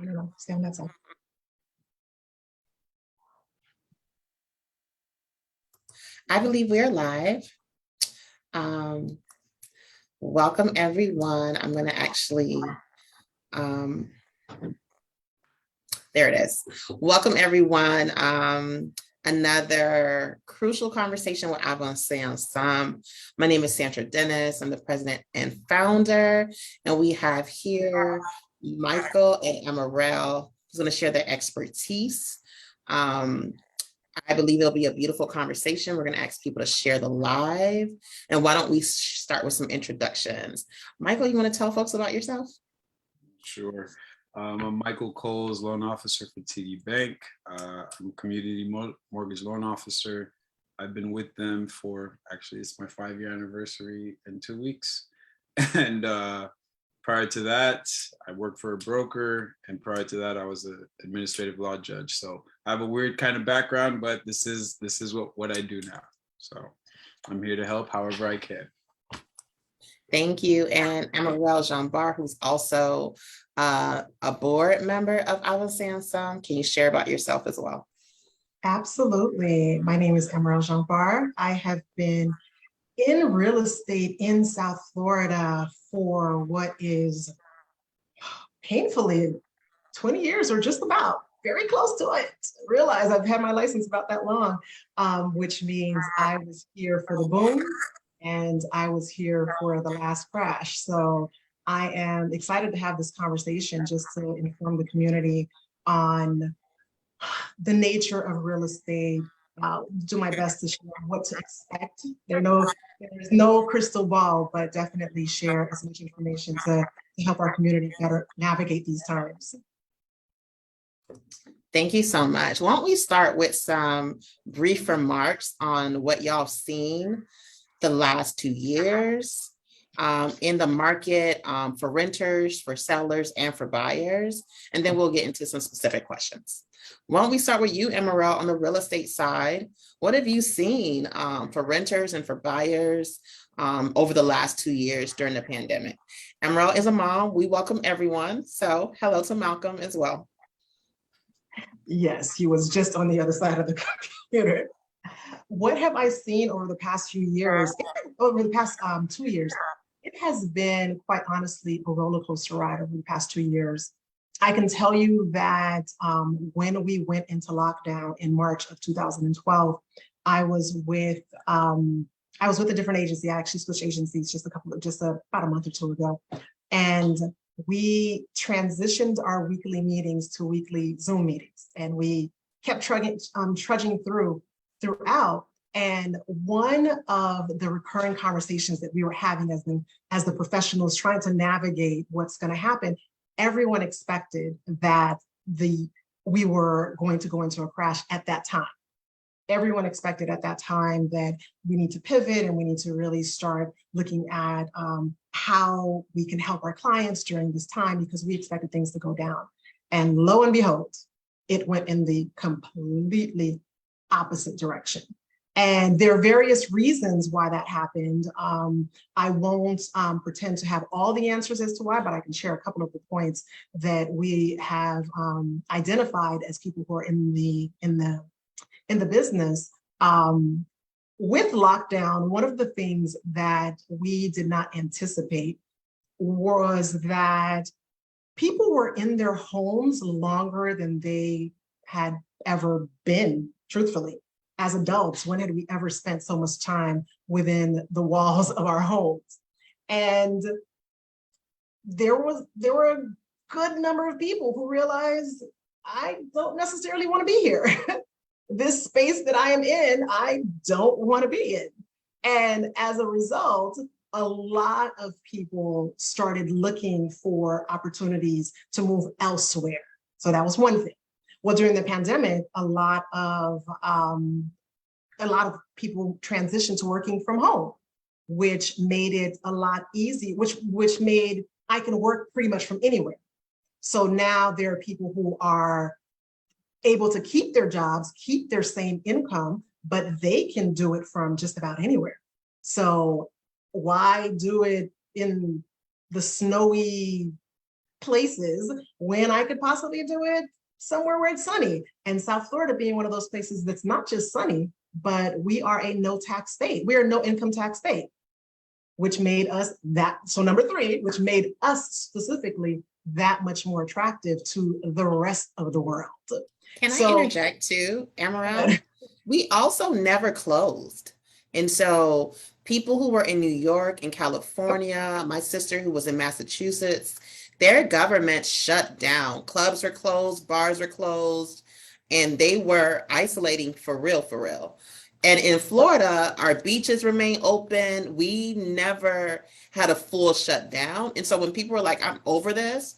I don't know, stay on that side. I believe we're live. Welcome everyone. I'm going to actually, there it is. Welcome everyone. Another crucial conversation with Avancé Ensemble. My name is Sandra Dennis. I'm the president and founder, and we have here Michael and Emerald who's going to share their expertise. I believe it'll be a beautiful conversation. We're going to ask people to share the live. And why don't we start with some introductions? Michael, you want to tell folks about yourself? Sure. I'm Michael Coles, loan officer for TD Bank. I'm a community mortgage loan officer. I've been with them for, actually, it's my 5-year anniversary in 2 weeks. And prior to that, I worked for a broker. And prior to that, I was an administrative law judge. So I have a weird kind of background, but this is what I do now. So I'm here to help however I can. Thank you. And Emerald Jean-Bar, who's also a board member of Avancé Ensemble. Can you share about yourself as well? Absolutely. My name is Emerald Jean-Bar. I have been in real estate in South Florida for what is painfully 20 years or just about, very close to it. Realize I've had my license about that long, which means I was here for the boom and I was here for the last crash. So I am excited to have this conversation just to inform the community on the nature of real estate. Do my best to share what to expect. There's no crystal ball, but definitely share as much information to help our community better navigate these times. Thank you so much. Why don't we start with some brief remarks on what y'all seen the last 2 years in the market for renters, for sellers, and for buyers, and then we'll get into some specific questions. Why don't we start with you, Emerald, on the real estate side? What have you seen for renters and for buyers over the last 2 years during the pandemic? Emerald is a mom. We welcome everyone. So hello to Malcolm as well. Yes, he was just on the other side of the computer. What have I seen over the past few years? Over the past 2 years, it has been, quite honestly, a roller coaster ride over the past 2 years. I can tell you that when we went into lockdown in March of 2012, I was with a different agency. I actually switched agencies about a month or two ago, and we transitioned our weekly meetings to weekly Zoom meetings, and we kept trudging throughout. And one of the recurring conversations that we were having as the professionals trying to navigate what's going to happen, everyone expected that we were going to go into a crash at that time. Everyone expected at that time that we need to pivot and we need to really start looking at how we can help our clients during this time, because we expected things to go down. And lo and behold, it went in the completely opposite direction. And there are various reasons why that happened. I won't pretend to have all the answers as to why, but I can share a couple of the points that we have identified as people who are in the business. With lockdown, one of the things that we did not anticipate was that people were in their homes longer than they had ever been, truthfully. As adults, when had we ever spent so much time within the walls of our homes? And there were a good number of people who realized, I don't necessarily want to be here. This space that I am in, I don't want to be in. And as a result, a lot of people started looking for opportunities to move elsewhere. So that was one thing. Well, during the pandemic, a lot of people transitioned to working from home, which made it a lot easier, which made I can work pretty much from anywhere. So now there are people who are able to keep their jobs, keep their same income, but they can do it from just about anywhere. So why do it in the snowy places when I could possibly do it somewhere where it's sunny. And South Florida being one of those places that's not just sunny, but we are a no tax state. We are no income tax state, which made us that. So number three, which made us specifically that much more attractive to the rest of the world. Can I So- interject too, Amaral? We also never closed. And so people who were in New York and California, my sister who was in Massachusetts, their government shut down. Clubs were closed, bars were closed, and they were isolating for real, for real. And in Florida, our beaches remain open. We never had a full shutdown. And so when people were like, I'm over this,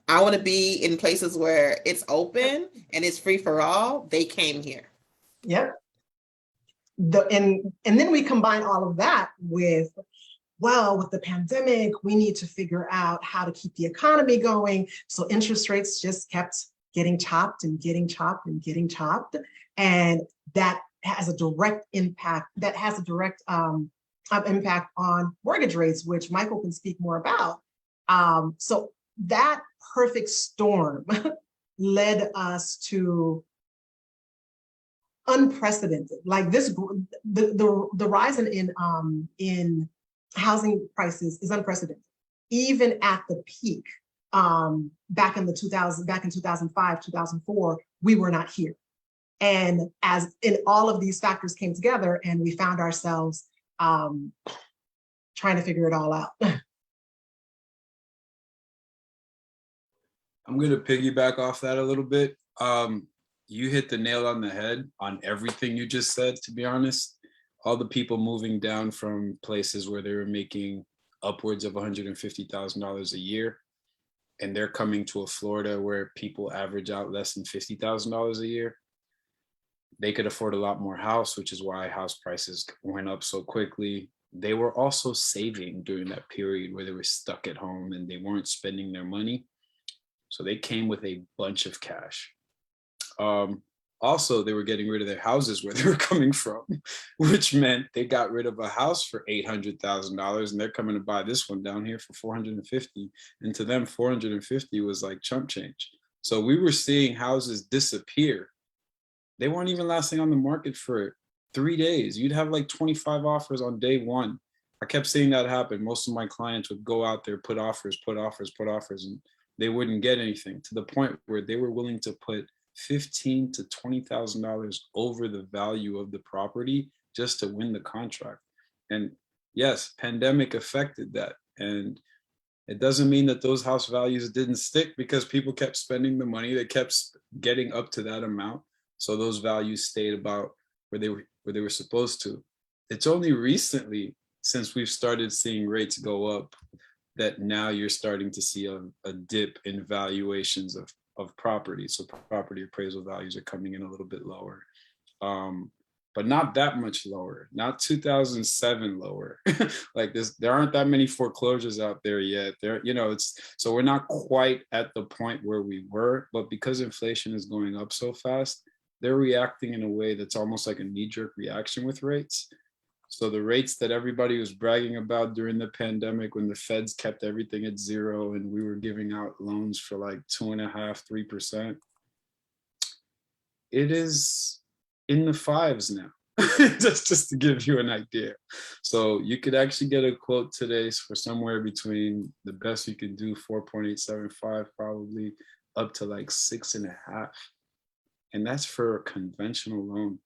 I want to be in places where it's open and it's free for all, they came here. Yep. And then we combine all of that with, well, with the pandemic, we need to figure out how to keep the economy going. So interest rates just kept getting chopped and getting chopped and getting chopped. And that has a direct impact, impact on mortgage rates, which Michael can speak more about. So that perfect storm led us to unprecedented, like this, the rise in housing prices is unprecedented. Even at the peak, back in 2005, 2004, we were not here. And as in all of these factors came together and we found ourselves trying to figure it all out. I'm going to piggyback off that a little bit. You hit the nail on the head on everything you just said, to be honest. All the people moving down from places where they were making upwards of $150,000 a year, and they're coming to a Florida where people average out less than $50,000 a year. They could afford a lot more house, which is why house prices went up so quickly. They were also saving during that period where they were stuck at home and they weren't spending their money. So they came with a bunch of cash. Also, they were getting rid of their houses where they were coming from, which meant they got rid of a house for $800,000 and they're coming to buy this one down here for 450. And to them, 450 was like chump change. So we were seeing houses disappear. They weren't even lasting on the market for 3 days. You'd have like 25 offers on day one. I kept seeing that happen. Most of my clients would go out there, put offers, and they wouldn't get anything, to the point where they were willing to put $15,000 to $20,000 over the value of the property just to win the contract. And yes, pandemic affected that. And it doesn't mean that those house values didn't stick, because people kept spending the money. They kept getting up to that amount. So those values stayed about where they were supposed to. It's only recently, since we've started seeing rates go up, that now you're starting to see a dip in valuations of property. So property appraisal values are coming in a little bit lower, but not that much lower, not 2007 lower. Like this, there aren't that many foreclosures out there yet. So we're not quite at the point where we were, but because inflation is going up so fast, they're reacting in a way that's almost like a knee-jerk reaction with rates. So the rates that everybody was bragging about during the pandemic, when the feds kept everything at zero and we were giving out loans for like 2.5%, 3%, it is in the fives now. just to give you an idea. So you could actually get a quote today for somewhere between, the best you can do, 4.875 probably, up to like 6.5. And that's for a conventional loan.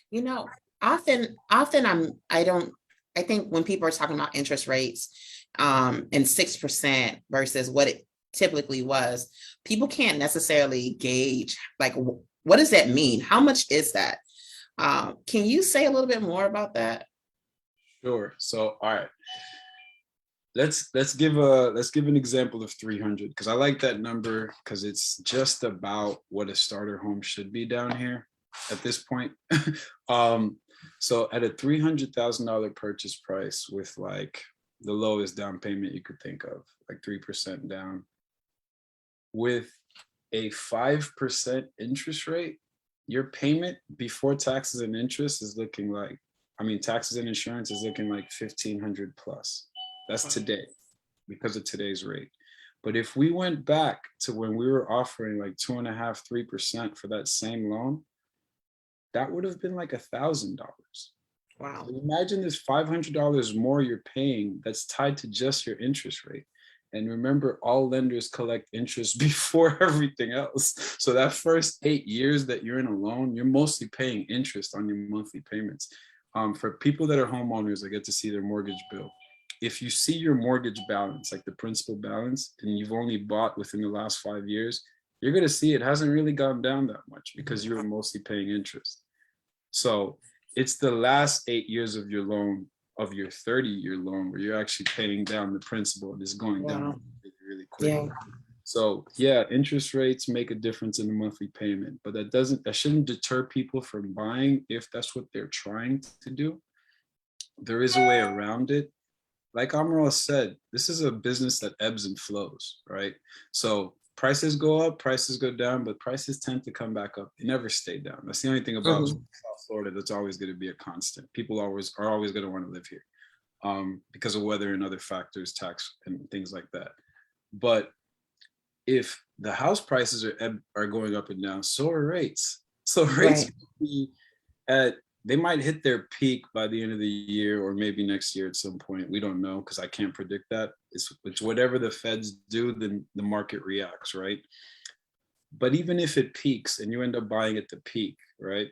You know, often I think when people are talking about interest rates and 6% versus what it typically was, people can't necessarily gauge, like, what does that mean? How much is that? Can you say a little bit more about that? Sure. So, all right. Let's give an example of 300, because I like that number, because it's just about what a starter home should be down here at this point. So at a $300,000 purchase price, with like the lowest down payment you could think of, like 3% down, with a 5% interest rate, your payment before taxes and interest is looking like, taxes and insurance is looking like $1,500 plus. That's today, because of today's rate. But if we went back to when we were offering like 2.5%, 3% for that same loan, that would have been like $1,000. Wow. Imagine this $500 more you're paying that's tied to just your interest rate. And remember, all lenders collect interest before everything else. So that first 8 years that you're in a loan, you're mostly paying interest on your monthly payments. For people that are homeowners, I get to see their mortgage bill. If you see your mortgage balance, like the principal balance, and you've only bought within the last 5 years, you're going to see it hasn't really gone down that much because you were mostly paying interest. So it's the last 8 years of your loan, of your 30-year loan, where you're actually paying down the principal and it's going down Wow. really, really quick. Yeah. So yeah, interest rates make a difference in the monthly payment, but that shouldn't deter people from buying if that's what they're trying to do. There is a way around it. Like Amaral said, this is a business that ebbs and flows, right? So prices go up, prices go down, but prices tend to come back up. They never stay down. That's the only thing about South Florida that's always going to be a constant. People are always going to want to live here because of weather and other factors, tax and things like that. But if the house prices are going up and down, so are rates. So rates Right. will be they might hit their peak by the end of the year or maybe next year at some point. We don't know because I can't predict that. It's whatever the feds do, then the market reacts, right? But even if it peaks and you end up buying at the peak, right?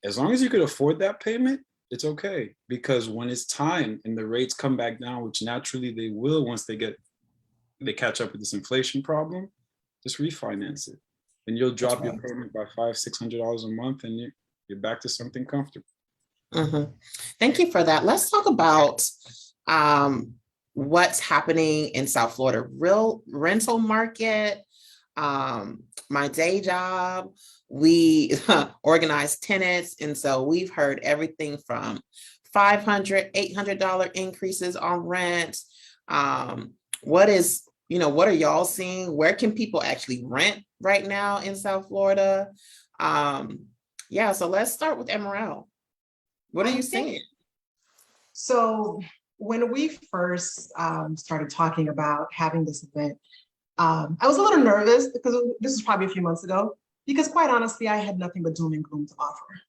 As long as you could afford that payment, it's okay. Because when it's time and the rates come back down, which naturally they will once they catch up with this inflation problem, just refinance it. And you'll drop your payment by $500-$600 a month and you're back to something comfortable. Thank you for that. Let's talk about what's happening in South Florida real rental market. My day job, we organize tenants, and so we've heard everything from $500, $800 increases on rent. What are y'all seeing? Where can people actually rent right now in South Florida? Yeah, so let's start with Emerald. What are you seeing? So when we first started talking about having this event, I was a little nervous because this was probably a few months ago, because quite honestly, I had nothing but doom and gloom to offer.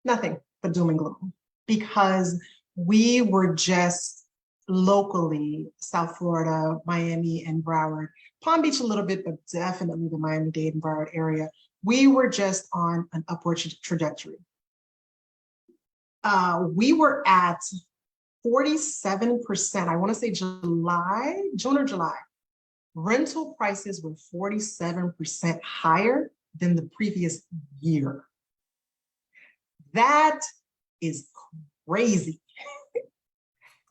Nothing but doom and gloom, because we were just locally, South Florida, Miami and Broward, Palm Beach a little bit, but definitely the Miami-Dade and Broward area. We were just on an upward trajectory. We were at 47%, I want to say June or July. Rental prices were 47% higher than the previous year. That is crazy.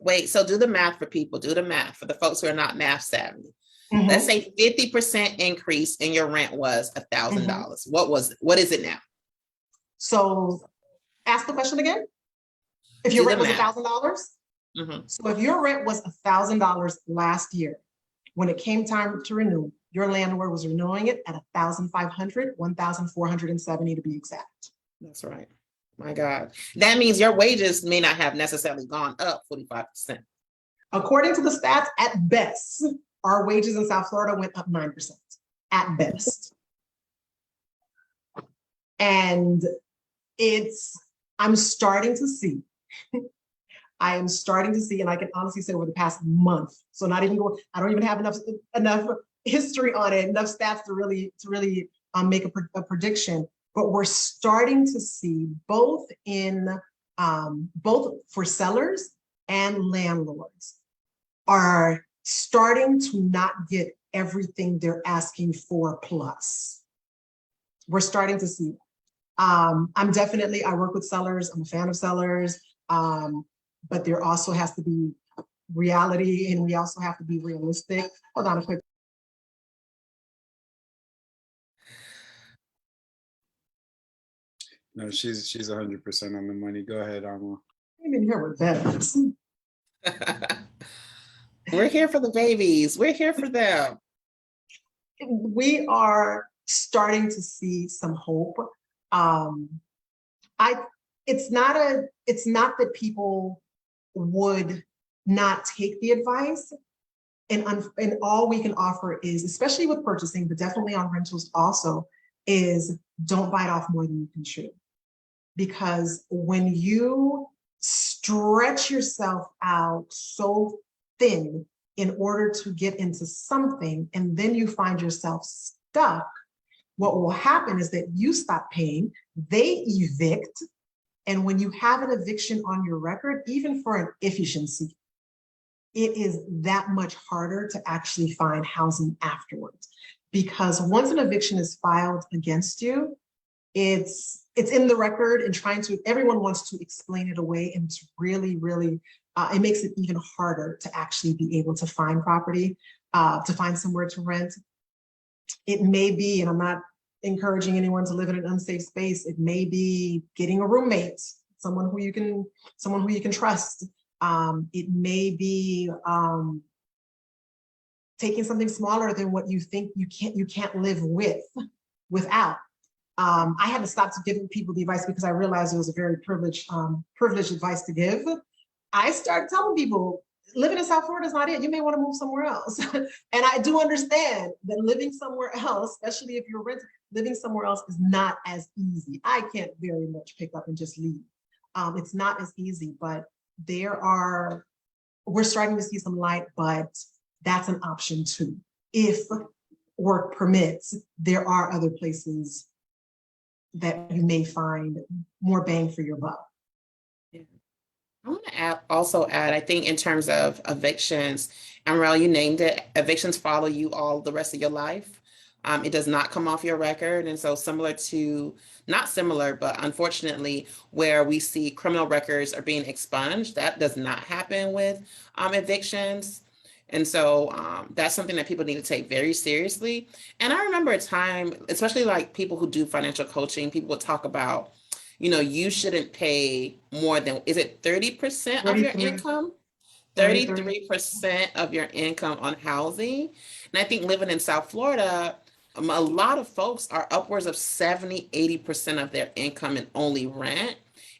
Wait, so do the math for people, do the math for the folks who are not math savvy. Let's say 50% increase in your rent was $1,000. What is it now? So ask the question again. If your rent was $1,000, so if your rent was $1,000 last year, when it came time to renew, your landlord was renewing it at $1,500, $1,470 to be exact. That's right. My God. That means your wages may not have necessarily gone up 45%. According to the stats, at best, our wages in South Florida went up 9%, at best. And I'm starting to see, I am starting to see, and I can honestly say over the past month, so not even going, I don't even have enough history on it, enough stats to really make a prediction, but we're starting to see both for sellers and landlords are starting to not get everything they're asking for plus. We're starting to see that. I work with sellers, I'm a fan of sellers, but there also has to be reality, and we also have to be realistic. Hold on a quick. No, she's 100% on the money. Go ahead, Alma. I'm in here with veterans. We're here for the babies. We're here for them. We are starting to see some hope. It's not that people would not take the advice. and all we can offer is, especially with purchasing, but definitely on rentals also, is don't bite off more than you can chew. Because when you stretch yourself out so thin in order to get into something, and then you find yourself stuck, what will happen is that you stop paying, they evict, and when you have an eviction on your record, even for an efficiency, it is that much harder to actually find housing afterwards. Because once an eviction is filed against you, it's in the record, and everyone wants to explain it away, and it's really, really, it makes it even harder to actually be able to find property, to find somewhere to rent. It may be, and I'm not encouraging anyone to live in an unsafe space, it may be getting a roommate, someone who you can trust. It may be taking something smaller than what you think you can't live without. I had to stop giving people the advice because I realized it was a very privileged advice to give. I started telling people, living in South Florida is not it. You may want to move somewhere else. And I do understand that living somewhere else, especially if you're renting, living somewhere else is not as easy. I can't very much pick up and just leave. It's not as easy, but we're starting to see some light, but that's an option too. If work permits, there are other places that you may find more bang for your buck. I want to also add, I think in terms of evictions, Amarell, you named it, evictions follow you all the rest of your life. It does not come off your record. And so not similar, but unfortunately, where we see criminal records are being expunged, that does not happen with evictions. And so that's something that people need to take very seriously. And I remember a time, especially like people who do financial coaching, people would talk about, you shouldn't pay more than, is it 30% of your income? 33% of your income on housing. And I think living in South Florida, a lot of folks are upwards of 70, 80% of their income in only rent.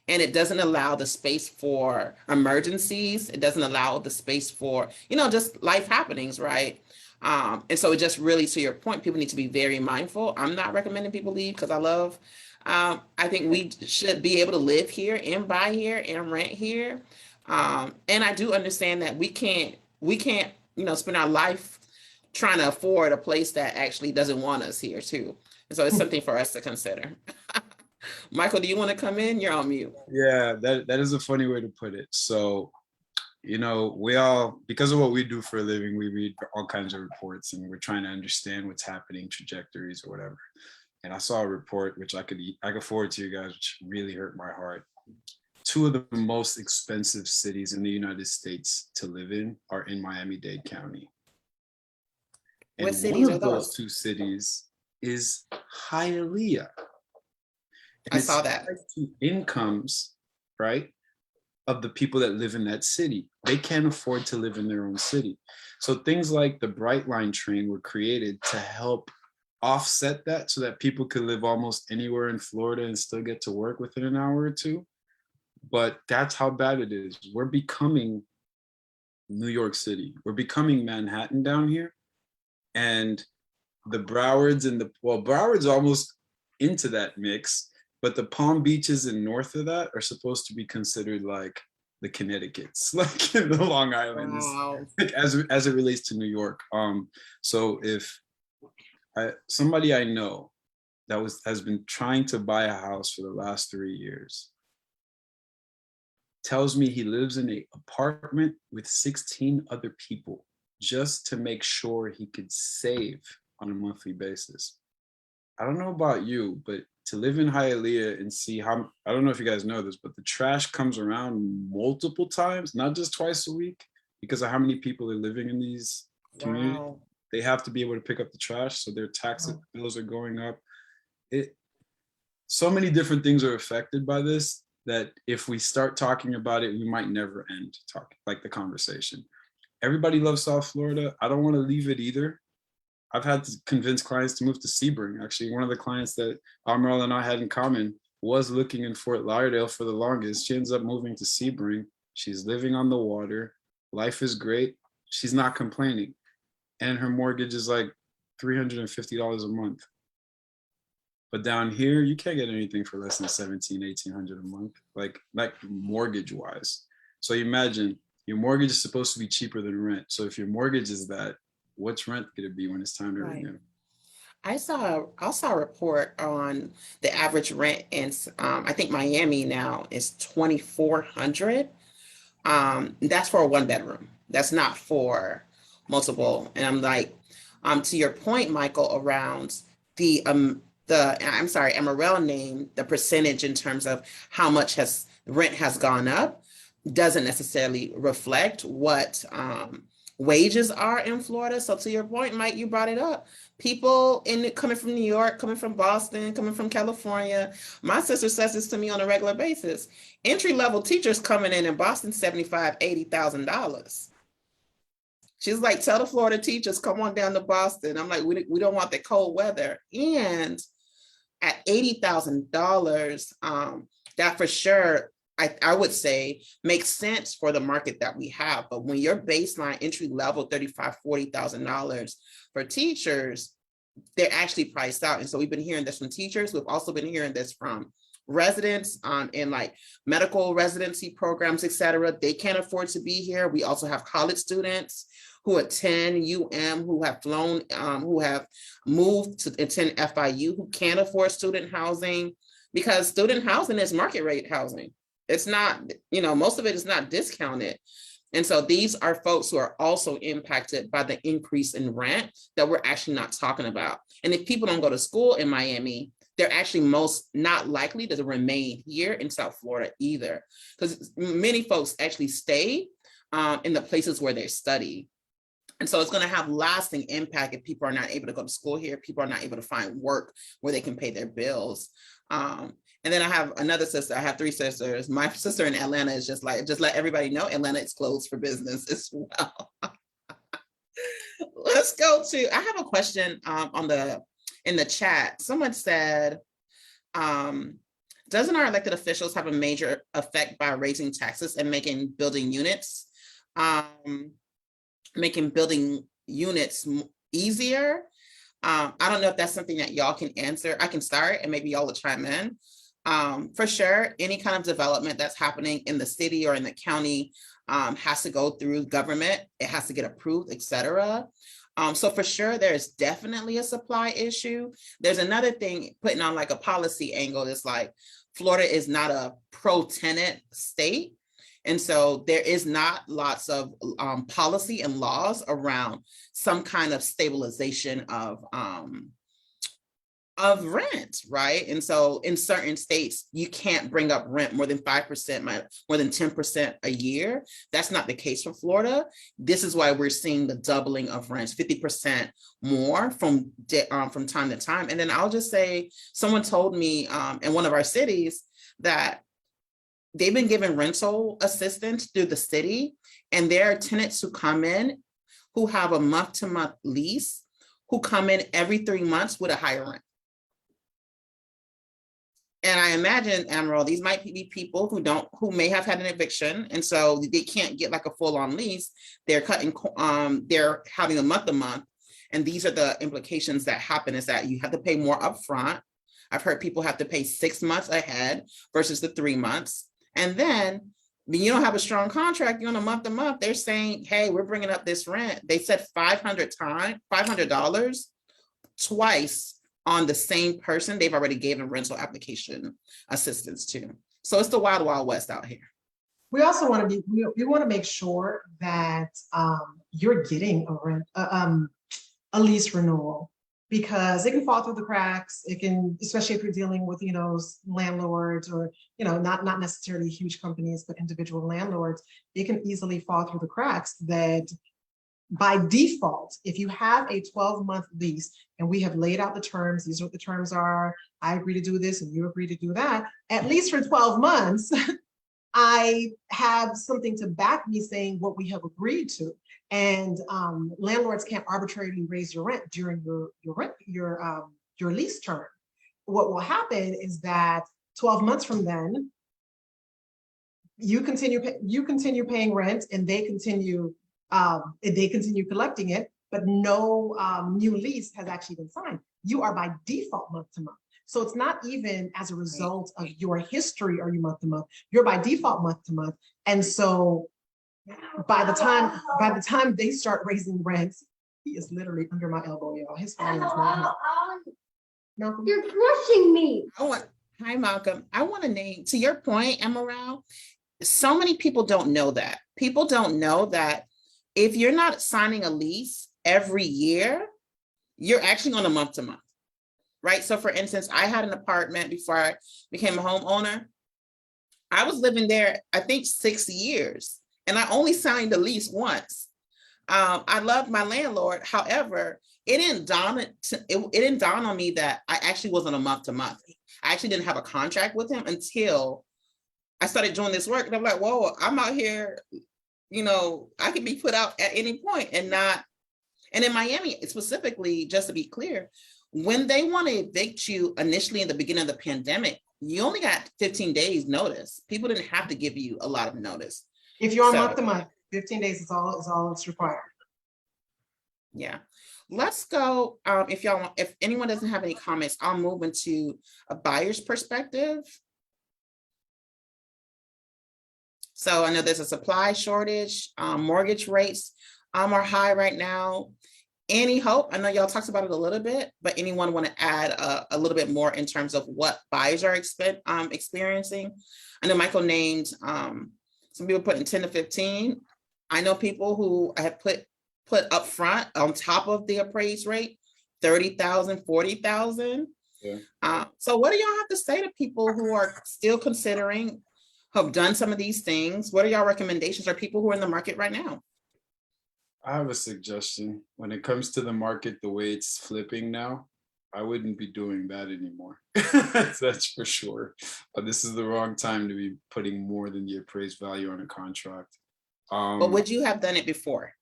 And it doesn't allow the space for emergencies. It doesn't allow the space for, just life happenings, right? And so it just really, to your point, people need to be very mindful. I'm not recommending people leave because I think we should be able to live here and buy here and rent here. And I do understand that we can't, spend our life trying to afford a place that actually doesn't want us here too. And so it's something for us to consider. Michael, do you want to come in? You're on mute. Yeah, that is a funny way to put it. So, we all, because of what we do for a living, we read all kinds of reports and we're trying to understand what's happening, trajectories or whatever. And I saw a report, which I could forward to you guys, which really hurt my heart. 2 of the most expensive cities in the United States to live in are in Miami-Dade County. And what cities one are of those 2 cities is Hialeah. And I saw that. To incomes, right, of the people that live in that city. They can't afford to live in their own city. So things like the Brightline train were created to help offset that so that people could live almost anywhere in Florida and still get to work within an hour or 2. But that's how bad it is. We're becoming New York City. We're becoming Manhattan down here. And the Browards Broward's almost into that mix, but the Palm Beaches and north of that are supposed to be considered like the Connecticut's, like in the Long Islands, Wow. like as it relates to New York. So if somebody I know that has been trying to buy a house for the last 3 years tells me he lives in an apartment with 16 other people just to make sure he could save on a monthly basis. I don't know about you, but to live in Hialeah and see how, I don't know if you guys know this, but the trash comes around multiple times, not just twice a week, because of how many people are living in these communities. Wow. They have to be able to pick up the trash, so their tax bills are going up. So many different things are affected by this that if we start talking about it, we might never end the conversation. Everybody loves South Florida. I don't want to leave it either. I've had to convince clients to move to Sebring. Actually, one of the clients that Amarell and I had in common was looking in Fort Lauderdale for the longest. She ends up moving to Sebring. She's living on the water. Life is great. She's not complaining. and her mortgage is like $350 a month. But down here, you can't get anything for less than $1,700-1,800 a month, like mortgage wise. So you imagine your mortgage is supposed to be cheaper than rent. So if your mortgage is that, what's rent going to be when it's time to Right. renew? I saw a report on the average rent in I think Miami now is 2,400. That's for a 1 bedroom. That's not for multiple. And I'm like, to your point, Michael, around the I'm sorry, Amarell named the percentage in terms of how much rent has gone up doesn't necessarily reflect what wages are in Florida. So to your point, Mike, you brought it up. People coming from New York, coming from Boston, coming from California. My sister says this to me on a regular basis. Entry-level teachers coming in Boston, $75,000, $80,000. She's like, tell the Florida teachers, come on down to Boston. I'm like, we don't want the cold weather. And at $80,000, that for sure, I would say makes sense for the market that we have. But when your baseline entry level, $35,000, $40,000 for teachers, they're actually priced out. And so we've been hearing this from teachers. We've also been hearing this from residents in like medical residency programs, et cetera. They can't afford to be here. We also have college students who attend who have flown, who have moved to attend FIU, who can't afford student housing, because student housing is market rate housing. It's not, most of it is not discounted. And so these are folks who are also impacted by the increase in rent that we're actually not talking about. And if people don't go to school in Miami, they're actually most not likely to remain here in South Florida either, because many folks actually stay in the places where they study. And so it's going to have lasting impact if people are not able to go to school here, people are not able to find work where they can pay their bills. And then I have another sister. I have 3 sisters. My sister in Atlanta is just let everybody know Atlanta is closed for business as well. Let's go to, I have a question in the chat. Someone said, doesn't our elected officials have a major effect by raising taxes and making building units easier? I don't know if that's something that y'all can answer. I can start and maybe y'all will chime in. For sure, any kind of development that's happening in the city or in the county has to go through government. It has to get approved, et cetera. So for sure, there's definitely a supply issue. There's another thing, putting on like a policy angle, is like Florida is not a pro-tenant state. And so there is not lots of policy and laws around some kind of stabilization of rent, right? And so in certain states, you can't bring up rent more than 5%, more than 10% a year. That's not the case for Florida. This is why we're seeing the doubling of rents, 50% more from time to time. And then I'll just say, someone told me in one of our cities that they've been given rental assistance through the city, and there are tenants who come in who have a month-to-month lease, who come in every 3 months with a higher rent. And I imagine, Emerald, these might be people who may have had an eviction, and so they can't get like a full-on lease. They're they're having a month-to-month, and these are the implications that happen, is that you have to pay more upfront. I've heard people have to pay 6 months ahead versus the 3 months. And then when you don't have a strong contract, you're on a month-to-month, they're saying, hey, we're bringing up this rent. They said $500 twice on the same person they've already given rental application assistance to. So it's the wild, wild west out here. We also want to make sure that you're getting a lease renewal, because it can fall through the cracks. It can, especially if you're dealing with, landlords or, not necessarily huge companies, but individual landlords, it can easily fall through the cracks that by default, if you have a 12-month lease and we have laid out the terms, these are what the terms are, I agree to do this and you agree to do that, at least for 12 months, I have something to back me saying what we have agreed to. And landlords can't arbitrarily raise your rent during your lease term. What will happen is that 12 months from then, you continue paying rent, and they continue collecting it, but no new lease has actually been signed. You are by default month to month. So it's not even as a result of your history or you month to month. You're by default month to month. And so by the time they start raising rents, he is literally under my elbow, y'all. His father is not here. Malcolm? You're crushing me. Hi, Malcolm. I want to name, to your point, Emerald, so many people don't know that. People don't know that if you're not signing a lease every year, you're actually on a month to month, right? So for instance, I had an apartment before I became a homeowner. I was living there, I think 6 years, and I only signed the lease once. I loved my landlord. However, it didn't dawn on me that I actually wasn't a month to month. I actually didn't have a contract with him until I started doing this work. And I'm like, whoa, I'm out here, I can be put out at any point and not. And in Miami, specifically, just to be clear, when they want to evict you initially in the beginning of the pandemic, you only got 15 days notice. People didn't have to give you a lot of notice. If you're on month to month, 15 days is all that's required. Yeah. Let's go. If anyone doesn't have any comments, I'll move into a buyer's perspective. So I know there's a supply shortage, mortgage rates are high right now. Any hope? I know y'all talked about it a little bit, but anyone want to add a little bit more in terms of what buyers are experiencing? I know Michael named some people putting 10 to 15. I know people who have put up front on top of the appraised rate, 30,000, 40,000. Yeah. So what do y'all have to say to people who are still considering, have done some of these things? What are y'all recommendations for people who are in the market right now? I have a suggestion. When it comes to the market, the way it's flipping now, I wouldn't be doing that anymore. That's for sure. This is the wrong time to be putting more than the appraised value on a contract. But would you have done it before?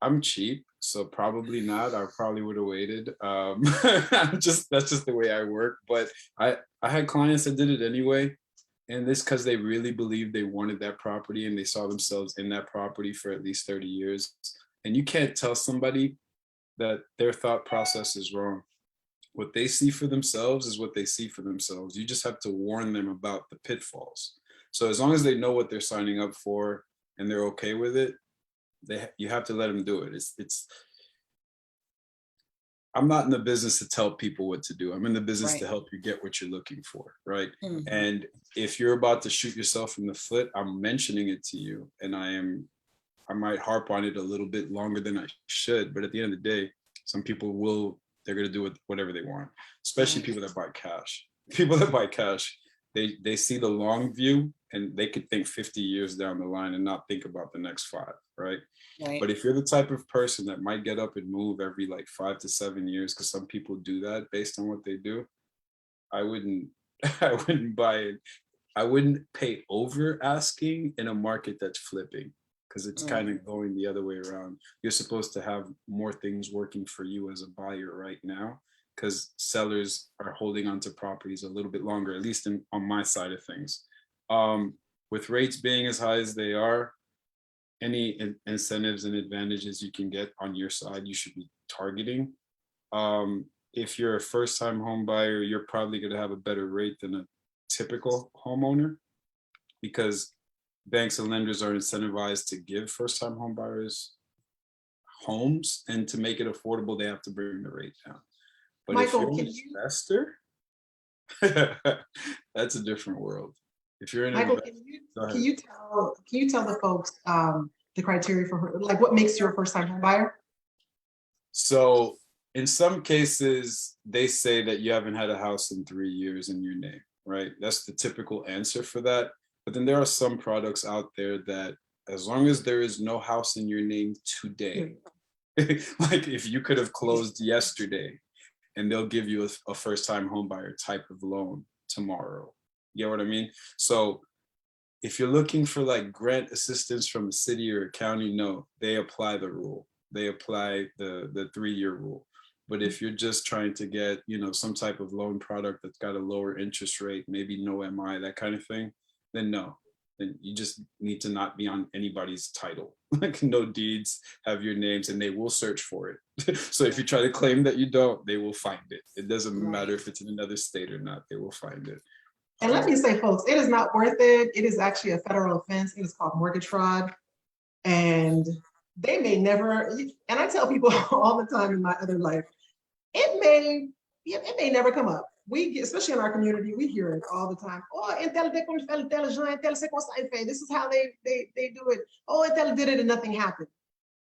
I'm cheap, so probably not. I probably would have waited. That's just the way I work. But I had clients that did it anyway. And this because they really believed they wanted that property and they saw themselves in that property for at least 30 years. And you can't tell somebody that their thought process is wrong. What they see for themselves is what they see for themselves. You just have to warn them about the pitfalls. So as long as they know what they're signing up for and they're okay with it, you have to let them do it. I'm not in the business to tell people what to do. I'm in the business to help you get what you're looking for, right? Mm-hmm. And if you're about to shoot yourself in the foot, I'm mentioning it to you, and I might harp on it a little bit longer than I should, but at the end of the day, some people they're going to do whatever they want, especially people that buy cash. People that buy cash, they see the long view and they could think 50 years down the line and not think about the next 5, right? But if you're the type of person that might get up and move every like 5 to 7 years, because some people do that based on what they do, I wouldn't buy it. I wouldn't pay over asking in a market that's flipping, because it's kind of going the other way around. You're supposed to have more things working for you as a buyer right now, because sellers are holding on to properties a little bit longer, at least on my side of things. With rates being as high as they are, any incentives and advantages you can get on your side, you should be targeting. If you're a first-time home buyer, you're probably going to have a better rate than a typical homeowner, because banks and lenders are incentivized to give first-time home buyers homes, and to make it affordable, they have to bring the rate down. But Michael, if you're an investor, that's a different world. If you're an Michael, investor, can you tell the folks the criteria for like what makes you a first-time home buyer? So in some cases, they say that you haven't had a house in 3 years in your name, right? That's the typical answer for that. But then there are some products out there that, as long as there is no house in your name today, like if you could have closed yesterday, and they'll give you a first-time home buyer type of loan tomorrow. You know what I mean? So if you're looking for like grant assistance from a city or a county, no, they apply the rule. They apply the 3-year rule. But if you're just trying to get, some type of loan product that's got a lower interest rate, maybe no MI, that kind of thing, then no. and you just need to not be on anybody's title. Like no deeds have your names, and they will search for it. So if you try to claim that you don't, they will find it. It doesn't matter if it's in another state or not, they will find it. And let me say, folks, it is not worth it. It is actually a federal offense. It is called mortgage fraud. And they may never, and I tell people all the time in my other life, it may never come up. We get, especially in our community, we hear it all the time. Oh, this is how they do it. Oh, Intel did it and nothing happened.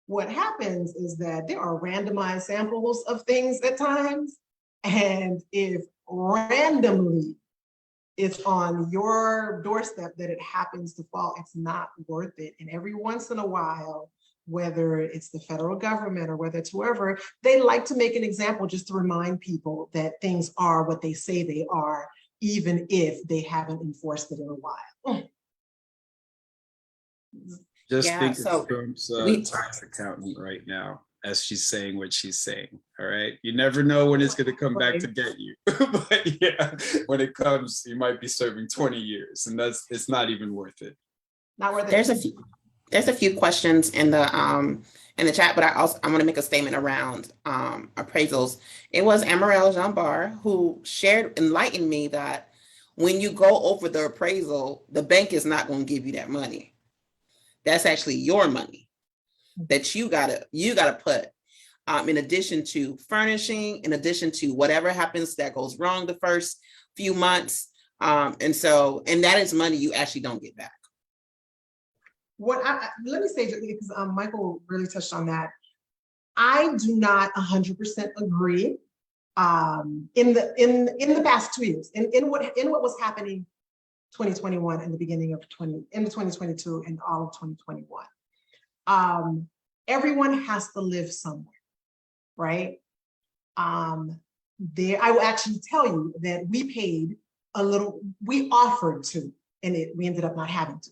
What happens is that there are randomized samples of things at times. And if randomly it's on your doorstep that it happens to fall, it's not worth it. And every once in a while, whether it's the federal government or whether it's whoever, they like to make an example just to remind people that things are what they say they are, even if they haven't enforced it in a while. Just Yeah, think so of Trump's we- tax accountant right now as she's saying what she's saying. All right. You never know when it's going to come back to get you. But yeah, when it comes, you might be serving 20 years, and it's not even worth it. Not worth it. There's a few questions in the chat, but I want to make a statement around appraisals. It was Amarel Jambar who enlightened me that when you go over the appraisal, the bank is not going to give you that money. That's actually your money that you gotta put in addition to furnishing, in addition to whatever happens that goes wrong the first few months. And that is money you actually don't get back. Let me say, because Michael really touched on that. I do not 100% agree. In the past 2 years, in what was happening 2021 and the beginning of 2022 and all of 2021. Everyone has to live somewhere, right? I will actually tell you that we paid a little, we offered to, and we ended up not having to.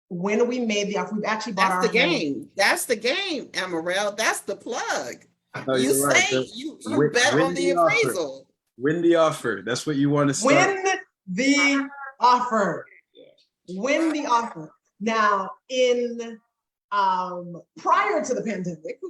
When we made the offer, we've actually bought our home. That's the game, Amarel. That's the plug. No, you you're right. say you bet on the appraisal. Win the offer. That's what you want to start. Win the offer. Win the offer. Now, prior to the pandemic,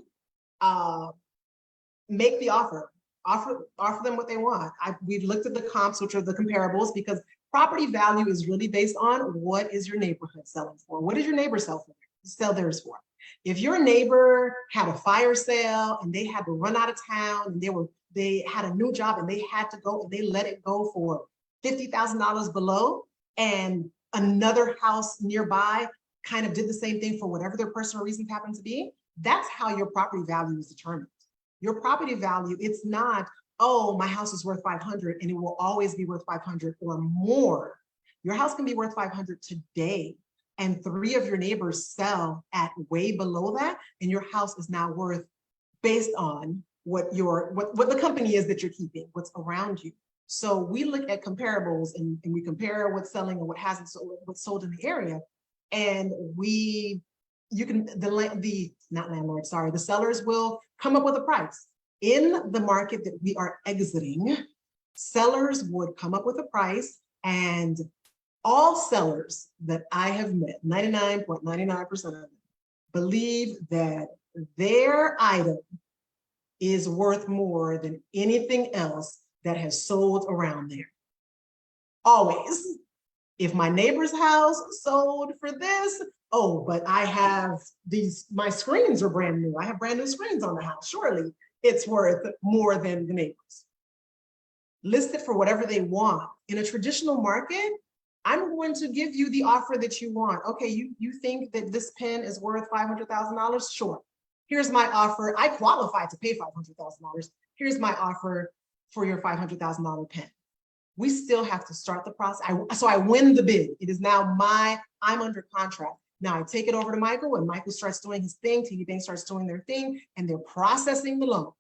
make the offer. Offer them what they want. We've looked at the comps, which are the comparables, because property value is really based on what is your neighborhood selling for? What does your neighbor sell theirs for? If your neighbor had a fire sale and they had to run out of town and they had a new job and they had to go and they let it go for $50,000 below, and another house nearby kind of did the same thing for whatever their personal reasons happen to be, that's how your property value is determined. Your property value, it's not, oh, my house is worth 500 and it will always be worth 500 or more. Your house can be worth 500 today, and 3 of your neighbors sell at way below that, and your house is now worth, based on what the company is that you're keeping, what's around you. So we look at comparables and we compare what's selling and what hasn't sold, what's sold in the area, and the sellers will come up with a price. In the market that we are exiting, sellers would come up with a price, and all sellers that I have met, 99.99% of them, believe that their item is worth more than anything else that has sold around there. Always. If my neighbor's house sold for this, oh, but I have my screens are brand new. I have brand new screens on the house. Surely it's worth more than the neighbors. List it for whatever they want. In a traditional market, I'm going to give you the offer that you want. Okay, you think that this pen is worth $500,000? Sure. Here's my offer. I qualify to pay $500,000. Here's my offer for your $500,000 pen. We still have to start the process. So I win the bid. It is now I'm under contract. Now I take it over to Michael, and Michael starts doing his thing, TD Bank starts doing their thing, and they're processing the loan.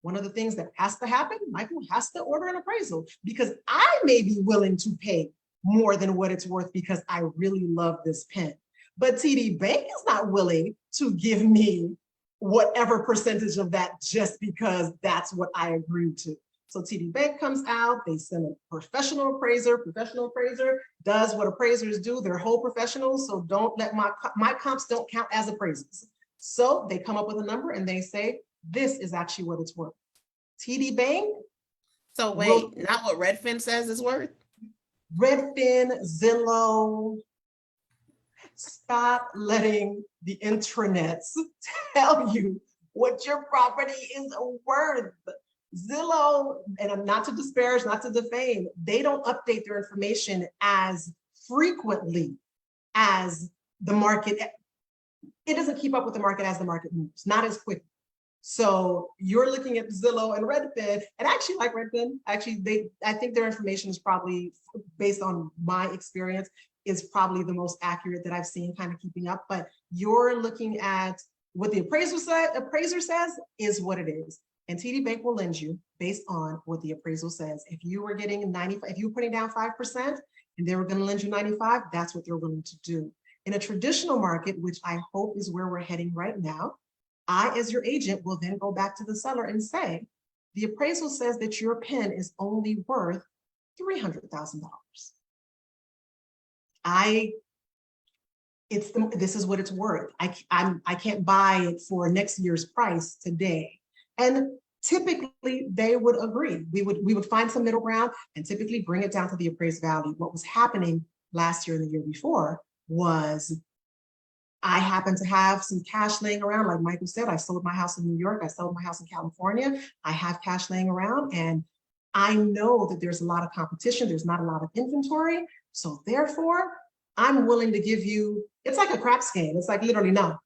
One of the things that has to happen, Michael has to order an appraisal, because I may be willing to pay more than what it's worth because I really love this pen. But TD Bank is not willing to give me whatever percentage of that just because that's what I agreed to. So TD Bank comes out, they send a professional appraiser does what appraisers do, they're whole professionals, so don't let my comps don't count as appraisals. So they come up with a number and they say, this is actually what it's worth. TD Bank, So wait, Well- not what Redfin says is worth? Redfin, Zillow, stop letting the intranets tell you what your property is worth. Zillow, and I'm not to disparage, not to defame, they don't update their information as frequently as the market. It doesn't keep up with the market as the market moves, not as quick. So you're looking at Zillow and Redfin, and I actually like Redfin. Actually, I think their information is probably, based on my experience, is probably the most accurate that I've seen, kind of keeping up. But you're looking at what the appraiser says is what it is. And TD Bank will lend you based on what the appraisal says. If you were getting 95, if you were putting down 5% and they were going to lend you 95, that's what they're willing to do. In a traditional market, which I hope is where we're heading right now, I, as your agent, will then go back to the seller and say, the appraisal says that your pen is only worth $300,000. This is what it's worth. I can't buy it for next year's price today. And typically they would agree. We would find some middle ground and typically bring it down to the appraised value. What was happening last year and the year before was I happened to have some cash laying around. Like Michael said, I sold my house in New York. I sold my house in California. I have cash laying around and I know that there's a lot of competition. There's not a lot of inventory. So therefore, I'm willing to give you, it's like a craps game. It's like literally, no,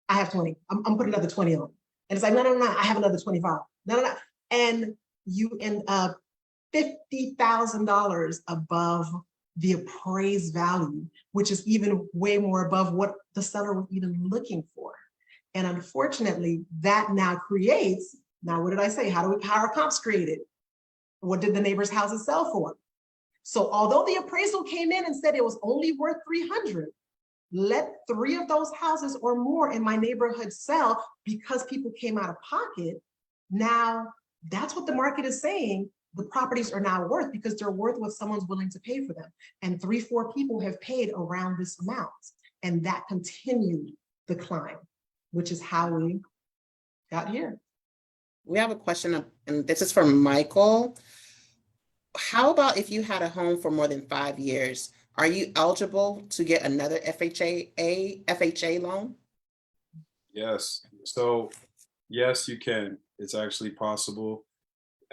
I have 20. I'm putting another 20 on. And it's like, no, I have another 25. No. And you end up $50,000 above the appraised value, which is even way more above what the seller was even looking for. And unfortunately, that now creates, now what did I say? How are comps created? What did the neighbors' houses sell for? So although the appraisal came in and said it was only worth 300, let 3 of those houses or more in my neighborhood sell because people came out of pocket. Now that's what the market is saying. The properties are now worth because they're worth what someone's willing to pay for them. And 3-4 people have paid around this amount. And that continued the climb, which is how we got here. We have a question, and this is from Michael. How about if you had a home for more than 5 years? Are you eligible to get another FHA loan? Yes. So yes, you can. It's actually possible.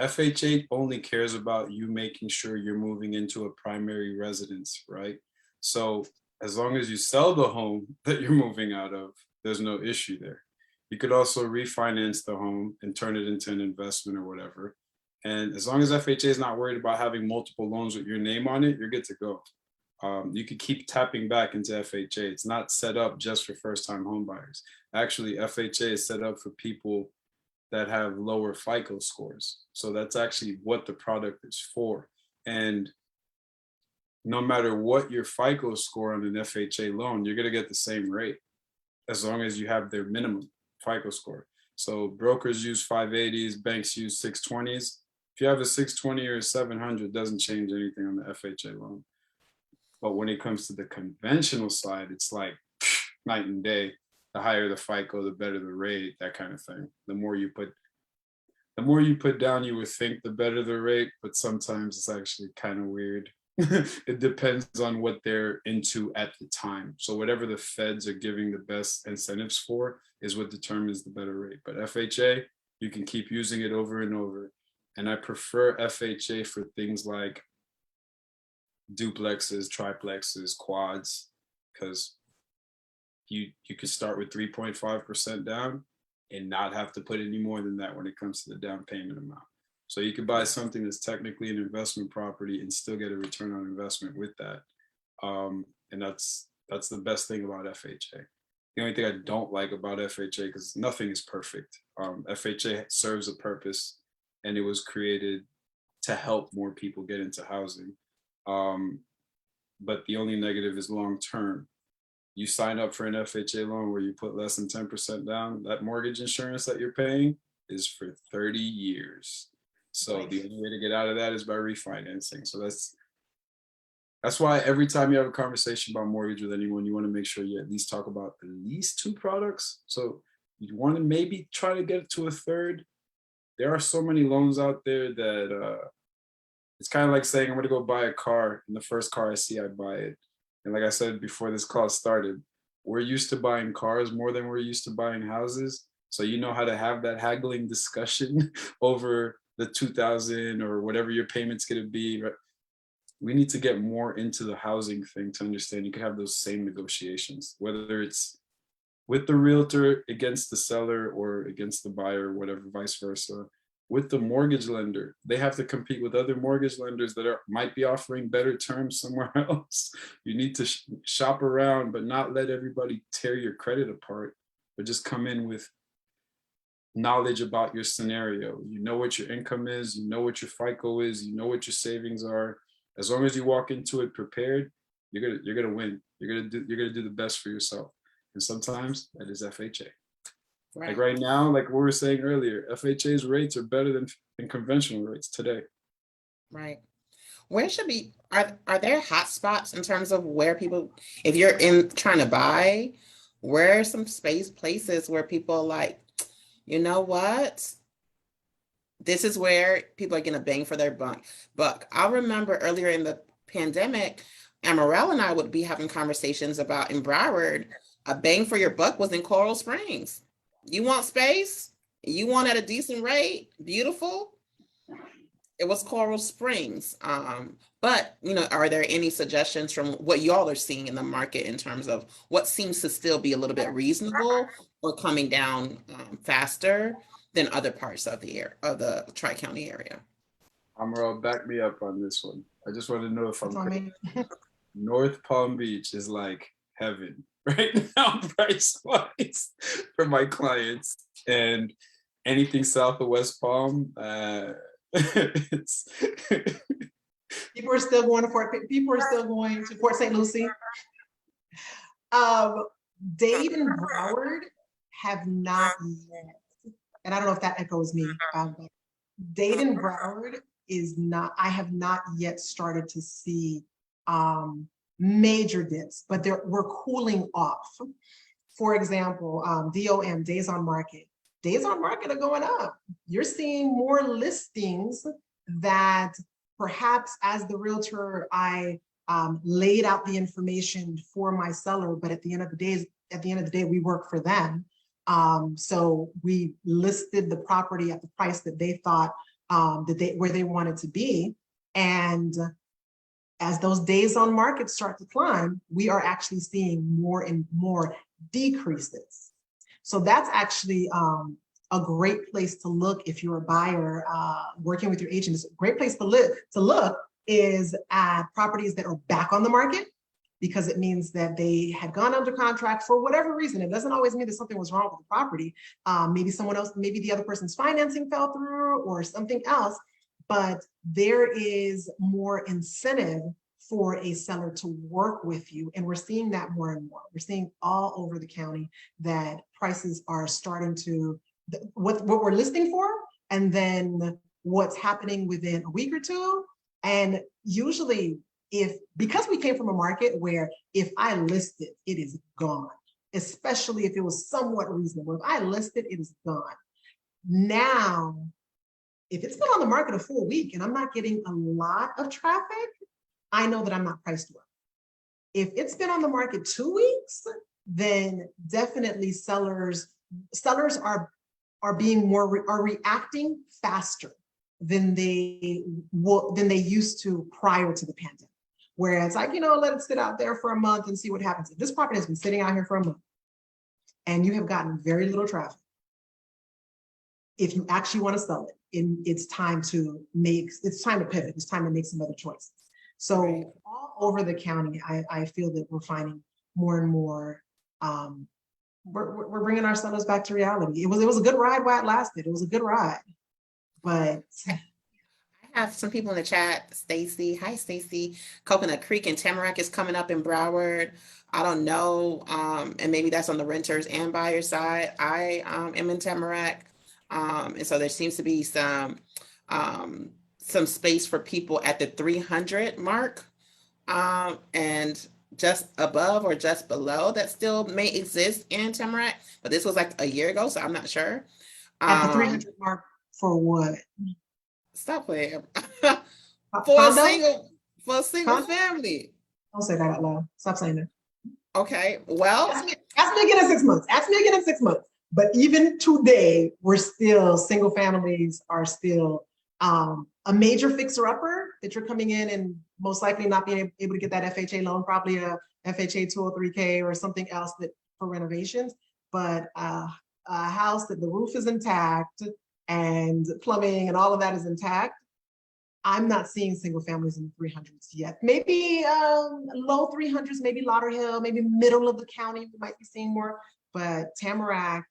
FHA only cares about you making sure you're moving into a primary residence, right? So as long as you sell the home that you're moving out of, there's no issue there. You could also refinance the home and turn it into an investment or whatever. And as long as FHA is not worried about having multiple loans with your name on it, you're good to go. You could keep tapping back into FHA. It's not set up just for first-time home buyers. Actually, FHA is set up for people that have lower FICO scores. So that's actually what the product is for. And no matter what your FICO score on an FHA loan, you're gonna get the same rate as long as you have their minimum FICO score. So brokers use 580s, banks use 620s. If you have a 620 or a 700, it doesn't change anything on the FHA loan. But when it comes to the conventional side, it's like night and day. The higher the FICO, the better the rate, that kind of thing. The more you put down, you would think the better the rate, but sometimes it's actually kind of weird. It depends on what they're into at the time. So whatever the feds are giving the best incentives for is what determines the better rate. But FHA, you can keep using it over and over. And I prefer FHA for things like duplexes, triplexes, quads, because you could start with 3.5% down and not have to put any more than that when it comes to the down payment amount. So you could buy something that's technically an investment property and still get a return on investment with that. And that's the best thing about FHA. The only thing I don't like about FHA, because nothing is perfect. FHA serves a purpose and it was created to help more people get into housing. But the only negative is long-term. You sign up for an FHA loan where you put less than 10% down, that mortgage insurance that you're paying is for 30 years. So Right. the only way to get out of that is by refinancing. So that's why every time you have a conversation about mortgage with anyone, you want to make sure you at least talk about at least two products. So you want to maybe try to get to a third. There are so many loans out there that it's kind of like saying I'm going to go buy a car, and the first car I see, I buy it. And like I said before this call started, we're used to buying cars more than we're used to buying houses. So you know how to have that haggling discussion over the 2000 or whatever your payment's going to be. Right? We need to get more into the housing thing to understand you can have those same negotiations, whether it's with the realtor against the seller or against the buyer, whatever, vice versa. With the mortgage lender, they have to compete with other mortgage lenders that might be offering better terms somewhere else. You need to shop around, but not let everybody tear your credit apart, but just come in with knowledge about your scenario. You know what your income is, you know what your FICO is, you know what your savings are. As long as you walk into it prepared, you're gonna win. You're gonna do the best for yourself. And sometimes that is FHA. Right. Like right now, like we were saying earlier, FHA's rates are better than conventional rates today. Right. Where should be are there hot spots in terms of where people, if you're in trying to buy, where are some space places where people like, you know what? This is where people are getting a bang for their buck. I remember earlier in the pandemic, Amarell and I would be having conversations about in Broward, a bang for your buck was in Coral Springs. You want space? You want at a decent rate? Beautiful. It was Coral Springs. But are there any suggestions from what y'all are seeing in the market in terms of what seems to still be a little bit reasonable or coming down faster than other parts of the Tri-County area? Amaral, back me up on this one. I just want to know if I'm That's what I correct. mean. North Palm Beach is like heaven right now, price wise, for my clients, and anything south of West Palm, it's People are still going to Port St. Lucie. Dade and Broward have not yet, and I don't know if that echoes me. But Dade and Broward is not. I have not yet started to see major dips, but we're cooling off. For example, DOM, days on market. Days on market are going up. You're seeing more listings that perhaps as the realtor, I laid out the information for my seller, but at the end of the day, we work for them. So we listed the property at the price that they thought where they wanted to be. And as those days on market start to climb, we are actually seeing more and more decreases. So that's actually a great place to look if you're a buyer working with your agent. It's a great place to look is at properties that are back on the market, because it means that they had gone under contract for whatever reason. It doesn't always mean that something was wrong with the property. Maybe someone else, maybe the other person's financing fell through or something else, but there is more incentive for a seller to work with you. And we're seeing that more and more. We're seeing all over the county that prices are starting to, what we're listing for, and what's happening within a week or two. And usually because we came from a market where if I list it, it is gone, especially if it was somewhat reasonable. If I list it, it is gone. Now, if it's been on the market a full week and I'm not getting a lot of traffic, I know that I'm not priced well. If it's been on the market 2 weeks, then definitely sellers are reacting faster than they used to prior to the pandemic. Whereas let it sit out there for a month and see what happens. If this property has been sitting out here for a month and you have gotten very little traffic, if you actually want to sell it, it's time to pivot. It's time to make some other choices. So right. All over the county, I feel that we're finding more and more, we're bringing our sellers back to reality. It was a good ride while it lasted. It was a good ride, but. I have some people in the chat. Stacy, hi Stacy. Coconut Creek and Tamarack is coming up in Broward. I don't know, and maybe that's on the renters and buyers side. I am in Tamarack, and so there seems to be some some space for people at the 300 mark, and just above or just below that still may exist in Tamarack, but this was like a year ago, so I'm not sure. At the 300 mark for what? Stop playing. Condo? For a single Condo? family. Don't say that out loud. Stop saying that. Okay, well, Ask me again in 6 months. Ask me again in 6 months. But even today, we're still, single families are still a major fixer-upper that you're coming in and most likely not being able to get that FHA loan, probably a FHA 203K or something else that for renovations. But a house that the roof is intact and plumbing and all of that is intact, I'm not seeing single families in the 300s yet. Maybe low 300s, maybe Lauderhill, maybe middle of the county, we might be seeing more. But Tamarack,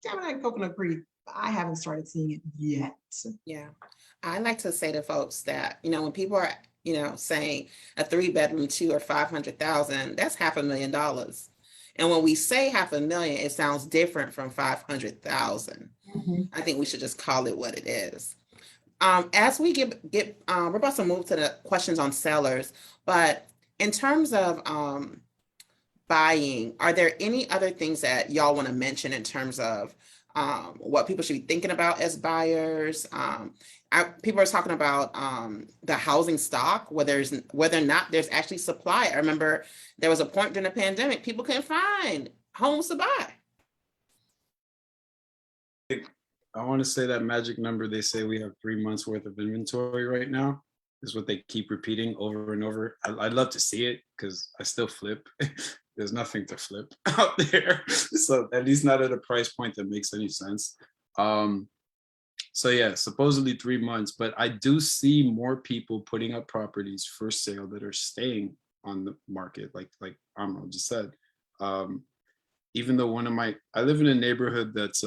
Coconut Creek, I haven't started seeing it yet. yeah. I like to say to folks that, when people are, saying a 3-bedroom, 2 or 500,000, that's $500,000. And when we say $500,000, it sounds different from 500,000. I think we should just call it what it is. As we we're about to move to the questions on sellers, but in terms of buying, are there any other things that y'all want to mention in terms of what people should be thinking about as buyers? People are talking about the housing stock, whether or not there's actually supply. I remember there was a point during the pandemic, people couldn't find homes to buy. I want to say that magic number they say we have 3 months worth of inventory right now is what they keep repeating over and over. I'd love to see it because I still flip. There's nothing to flip out there. So at least not at a price point that makes any sense. So yeah, supposedly 3 months, but I do see more people putting up properties for sale that are staying on the market, like Amro just said. Even though I live in a neighborhood that's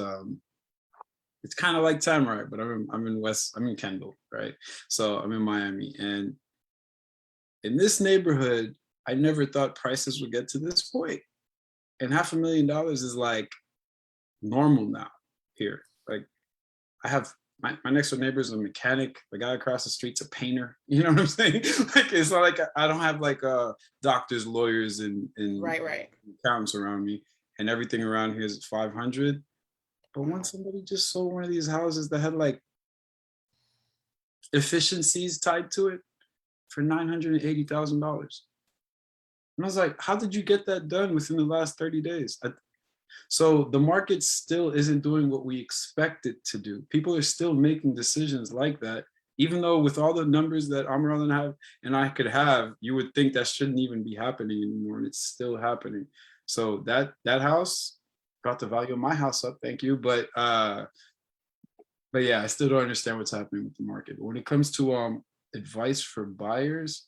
it's kind of like Tamarack, but I'm in Kendall, right? So I'm in Miami, and in this neighborhood, I never thought prices would get to this point. And $500,000 is like normal now here. Like I have my next door neighbor is a mechanic. The guy across the street's a painter. You know what I'm saying? Like it's not like I don't have like doctors, lawyers, and right accountants around me, and everything around here is 500. But once somebody just sold one of these houses that had like efficiencies tied to it for $980,000. And I was like, how did you get that done within the last 30 days? So the market still isn't doing what we expect it to do. People are still making decisions like that, even though with all the numbers that Amaral and I could have, you would think that shouldn't even be happening anymore, and it's still happening. So that house brought the value of my house up, thank you. But yeah, I still don't understand what's happening with the market. But when it comes to advice for buyers,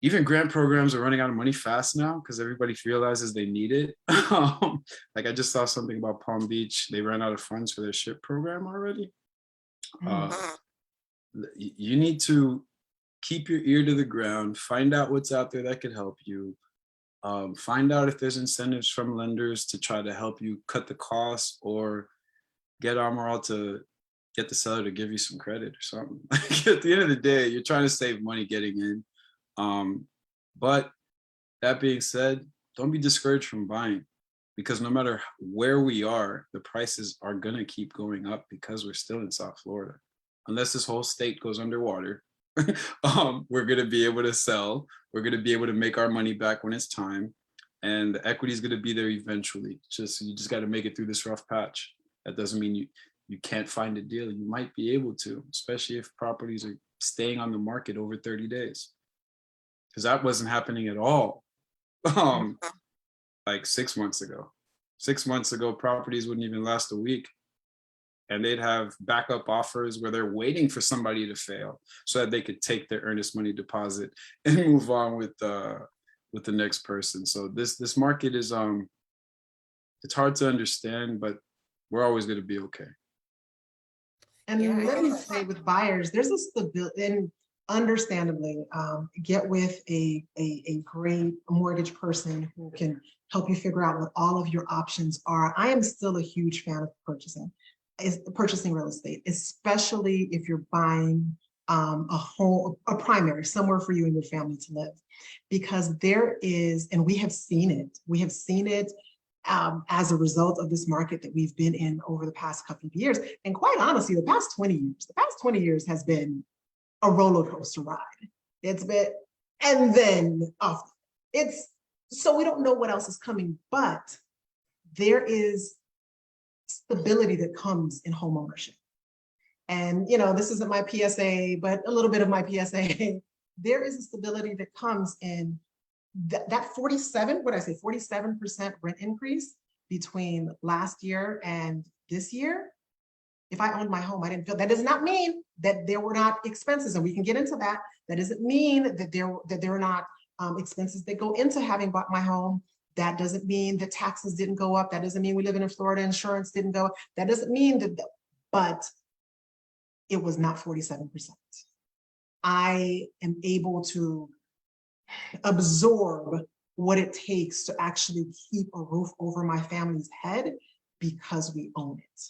even grant programs are running out of money fast now because everybody realizes they need it. Like I just saw something about Palm Beach. They ran out of funds for their SHIP program already. You need to keep your ear to the ground, find out what's out there that could help you. Find out if there's incentives from lenders to try to help you cut the costs or get Amaral to get the seller to give you some credit or something. At the end of the day, you're trying to save money getting in. But that being said, don't be discouraged from buying because no matter where we are, the prices are going to keep going up because we're still in South Florida. Unless this whole state goes underwater, we're going to be able to sell. We're going to be able to make our money back when it's time. And the equity is going to be there eventually. You just got to make it through this rough patch. That doesn't mean you can't find a deal. You might be able to, especially if properties are staying on the market over 30 days. Because that wasn't happening at all like 6 months ago. 6 months ago, properties wouldn't even last a week. And they'd have backup offers where they're waiting for somebody to fail so that they could take their earnest money deposit and move on with the next person. So this market is it's hard to understand, but we're always going to be okay. And let me say with buyers, there's a stability, and understandably, get with a great mortgage person who can help you figure out what all of your options are. I am still a huge fan of purchasing. is purchasing real estate, especially if you're buying a home, a primary, somewhere for you and your family to live. Because there is, and we have seen it as a result of this market that we've been in over the past couple of years. And quite honestly, the past 20 years has been a roller coaster ride. It's been, and then off. It's, so we don't know what else is coming, but there is stability that comes in home ownership. And, you know, this isn't my PSA, but a little bit of my PSA. There is a stability that comes in that 47% rent increase between last year and this year. If I owned my home, I didn't feel, that does not mean that there were not expenses, and we can get into that. That doesn't mean that there are not expenses that go into having bought my home. That doesn't mean that taxes didn't go up. That doesn't mean we live in Florida, insurance didn't go up. That doesn't mean that, but it was not 47%. I am able to absorb what it takes to actually keep a roof over my family's head because we own it.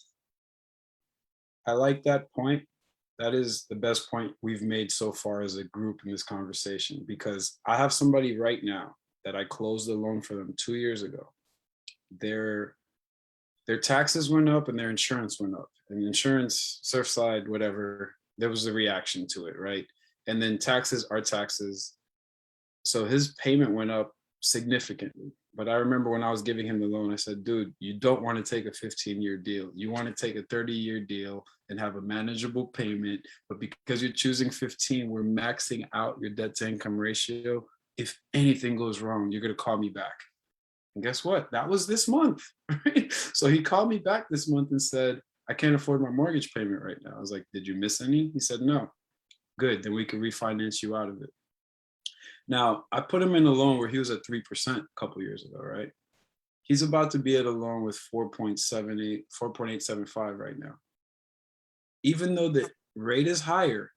I like that point. That is the best point we've made so far as a group in this conversation, because I have somebody right now that I closed the loan for them 2 years ago. Their taxes went up and their insurance went up. And insurance, Surfside, whatever, there was a reaction to it, right? And then taxes are taxes. So his payment went up significantly. But I remember when I was giving him the loan, I said, dude, you don't want to take a 15-year deal. You want to take a 30-year deal and have a manageable payment. But because you're choosing 15, we're maxing out your debt to income ratio. If anything goes wrong, you're going to call me back. And guess what? That was this month. Right? So he called me back this month and said, I can't afford my mortgage payment right now. I was like, did you miss any? He said, no. Good, then we can refinance you out of it. Now, I put him in a loan where he was at 3% a couple years ago, right? He's about to be at a loan with 4.875 right now. Even though the rate is higher,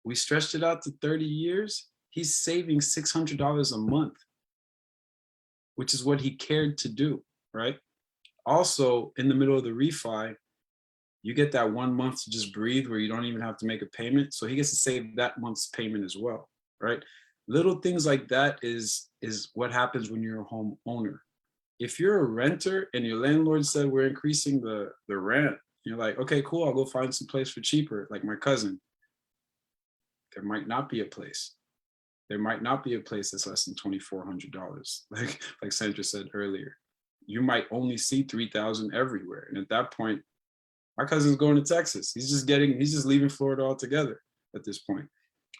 we stretched it out to 30 years, he's saving $600 a month, which is what he cared to do, right? Also, in the middle of the refi, you get that 1 month to just breathe where you don't even have to make a payment. So he gets to save that month's payment as well, right? Little things like that is what happens when you're a home owner. If you're a renter and your landlord said we're increasing the rent, you're like, okay, cool, I'll go find some place for cheaper, like my cousin. There might not be a place. There might not be a place that's less than $2,400. Like Sandra said earlier, you might only see 3,000 everywhere. And at that point, my cousin's going to Texas. He's just leaving Florida altogether at this point.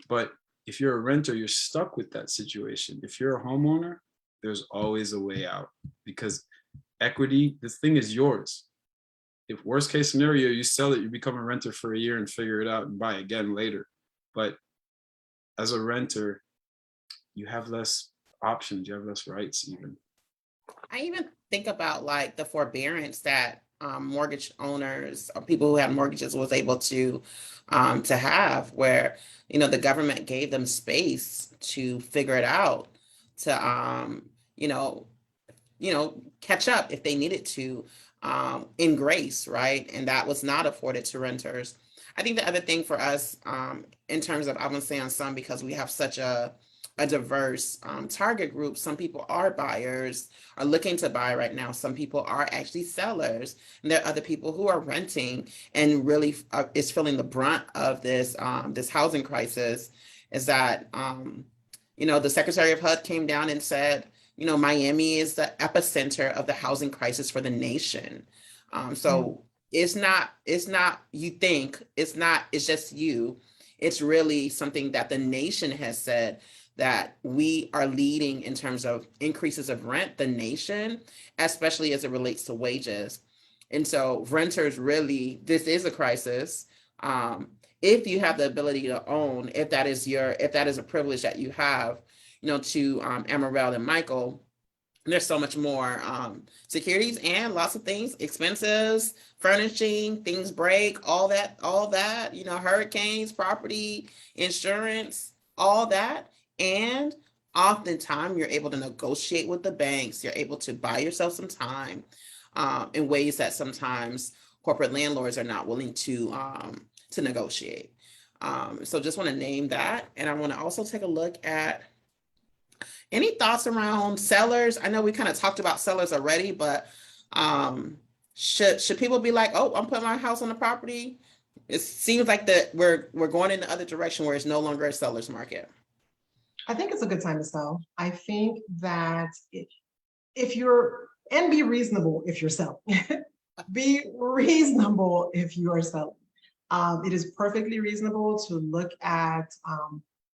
But if you're a renter, you're stuck with that situation. If you're a homeowner, there's always a way out, because equity, this thing is yours. If worst case scenario, you sell it, you become a renter for a year and figure it out and buy again later. But as a renter, you have less options, you have less rights even. I even think about like the forbearance that mortgage owners or people who had mortgages was able to have, where, you know, the government gave them space to figure it out, to catch up if they needed to, in grace, right? And that was not afforded to renters. I think the other thing for us, in terms of, I would say on some, because we have such a diverse target group. Some people are buyers, are looking to buy right now. Some people are actually sellers. And there are other people who are renting and really is feeling the brunt of this housing crisis. Is that, the Secretary of HUD came down and said, Miami is the epicenter of the housing crisis for the nation. So it's not, you think, it's just you. It's really something that the nation has said, that we are leading in terms of increases of rent, the nation, especially as it relates to wages. And so renters really, this is a crisis. If you have the ability to own, if that is a privilege that you have, to Amarell and Michael, there's so much more securities and lots of things, expenses, furnishing, things break, all that, hurricanes, property, insurance, all that. And oftentimes you're able to negotiate with the banks. You're able to buy yourself some time in ways that sometimes corporate landlords are not willing to negotiate. So just want to name that. And I want to also take a look at any thoughts around sellers. I know we kind of talked about sellers already, but should people be like, oh, I'm putting my house on the property? It seems like that we're going in the other direction where it's no longer a seller's market. I think it's a good time to sell. I think that if you're, and be reasonable if you're selling. Be reasonable if you are selling. It is perfectly reasonable to look at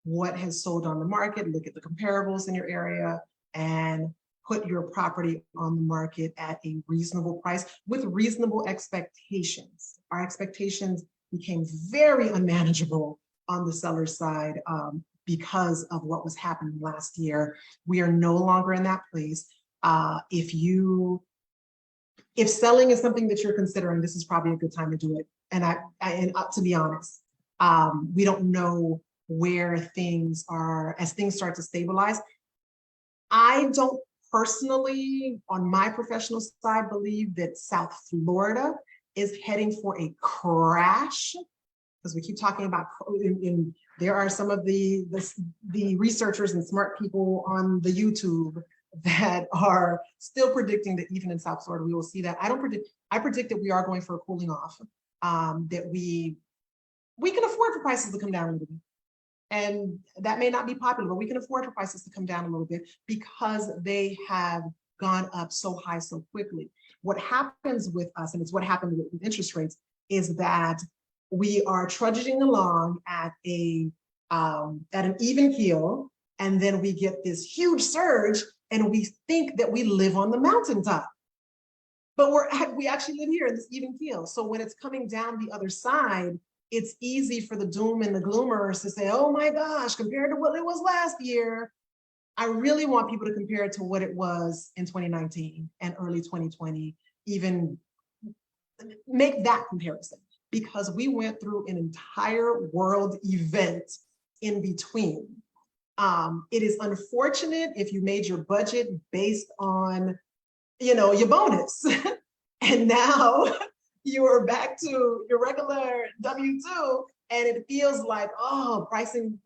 what has sold on the market, look at the comparables in your area, and put your property on the market at a reasonable price with reasonable expectations. Our expectations became very unmanageable on the seller's side because of what was happening last year. We are no longer in that place. If selling is something that you're considering, this is probably a good time to do it. And to be honest, we don't know where things are as things start to stabilize. I don't personally, on my professional side, believe that South Florida is heading for a crash, because we keep talking about, there are some of the researchers and smart people on the YouTube that are still predicting that even in South Florida, we will see that. I predict that we are going for a cooling off, that we can afford for prices to come down a little bit. And that may not be popular, but we can afford for prices to come down a little bit because they have gone up so high so quickly. What happens with us, and it's what happened with interest rates, is that we are trudging along at an even keel, and then we get this huge surge, and we think that we live on the mountaintop, but we actually live here in this even keel. So when it's coming down the other side, it's easy for the doom and the gloomers to say, oh my gosh, compared to what it was last year. I really want people to compare it to what it was in 2019 and early 2020, even make that comparison, because we went through an entire world event in between. It is unfortunate if you made your budget based on, your bonus, and now you are back to your regular W-2, and it feels like, oh, pricing.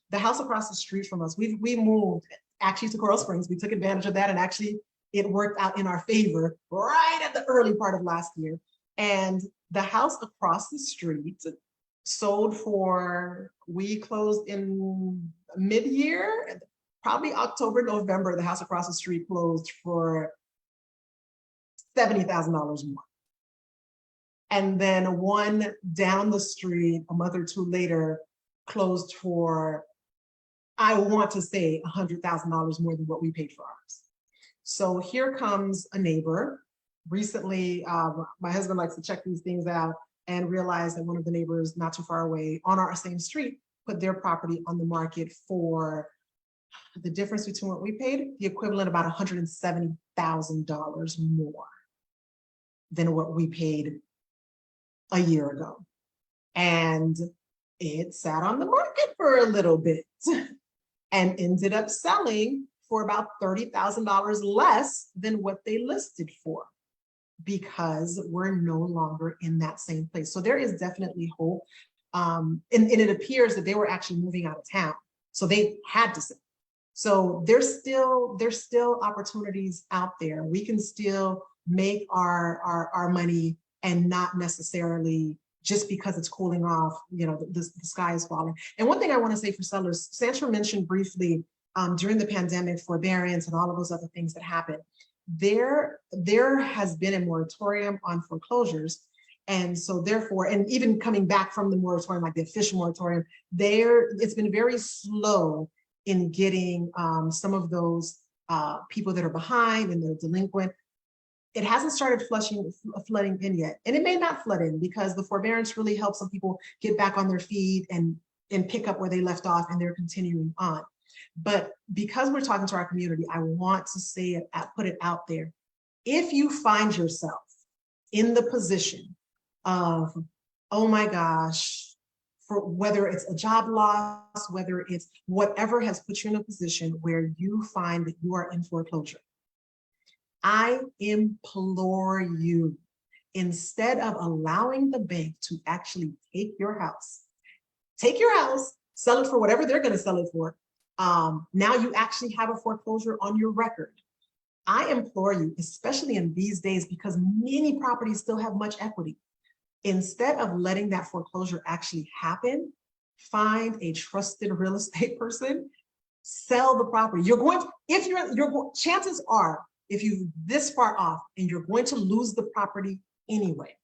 The house across the street from us, we moved actually to Coral Springs. We took advantage of that, and actually it worked out in our favor right at the early part of last year. And the house across the street sold for, we closed in mid-year, probably October, November, the house across the street closed for $70,000 more. And then one down the street, a month or two later, closed for, I want to say, $100,000 more than what we paid for ours. So here comes a neighbor. Recently, my husband likes to check these things out and realized that one of the neighbors not too far away on our same street put their property on the market for the difference between what we paid, the equivalent about $170,000 more than what we paid a year ago. And it sat on the market for a little bit and ended up selling for about $30,000 less than what they listed for, because we're no longer in that same place. So there is definitely hope. And it appears that they were actually moving out of town, so they had to sell. So there's still opportunities out there. We can still make our money, and not necessarily just because it's cooling off, the sky is falling. And one thing I want to say for sellers, Sandra mentioned briefly during the pandemic, forbearance and all of those other things that happened. There has been a moratorium on foreclosures. And so therefore, and even coming back from the moratorium, like the official moratorium, it's been very slow in getting some of those people that are behind and they're delinquent. It hasn't started flooding in yet. And it may not flood in because the forbearance really helps some people get back on their feet and pick up where they left off, and they're continuing on. But because we're talking to our community, I want to say it, put it out there. If you find yourself in the position of, oh my gosh, for whether it's a job loss, whether it's whatever has put you in a position where you find that you are in foreclosure, I implore you, instead of allowing the bank to actually take your house, sell it for whatever they're going to sell it for. Now you actually have a foreclosure on your record. I implore you, especially in these days, because many properties still have much equity, instead of letting that foreclosure actually happen, find a trusted real estate person, sell the property. Chances are, if you're this far off and you're going to lose the property anyway,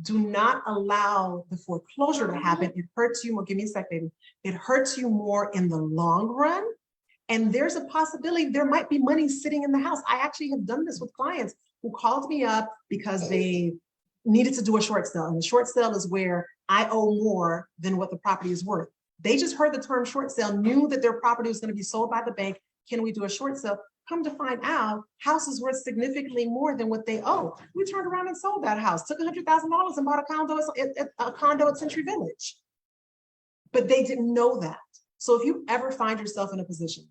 do not allow the foreclosure to happen. It hurts you more. Give me a sec, baby. It hurts you more in the long run. And there's a possibility there might be money sitting in the house. I actually have done this with clients who called me up because they needed to do a short sale. And the short sale is where I owe more than what the property is worth. They just heard the term short sale, knew that their property was going to be sold by the bank. Can we do a short sale? Come to find out, house is worth significantly more than what they owe. We turned around and sold that house, took $100,000 and bought a condo at Century Village. But they didn't know that. So if you ever find yourself in a position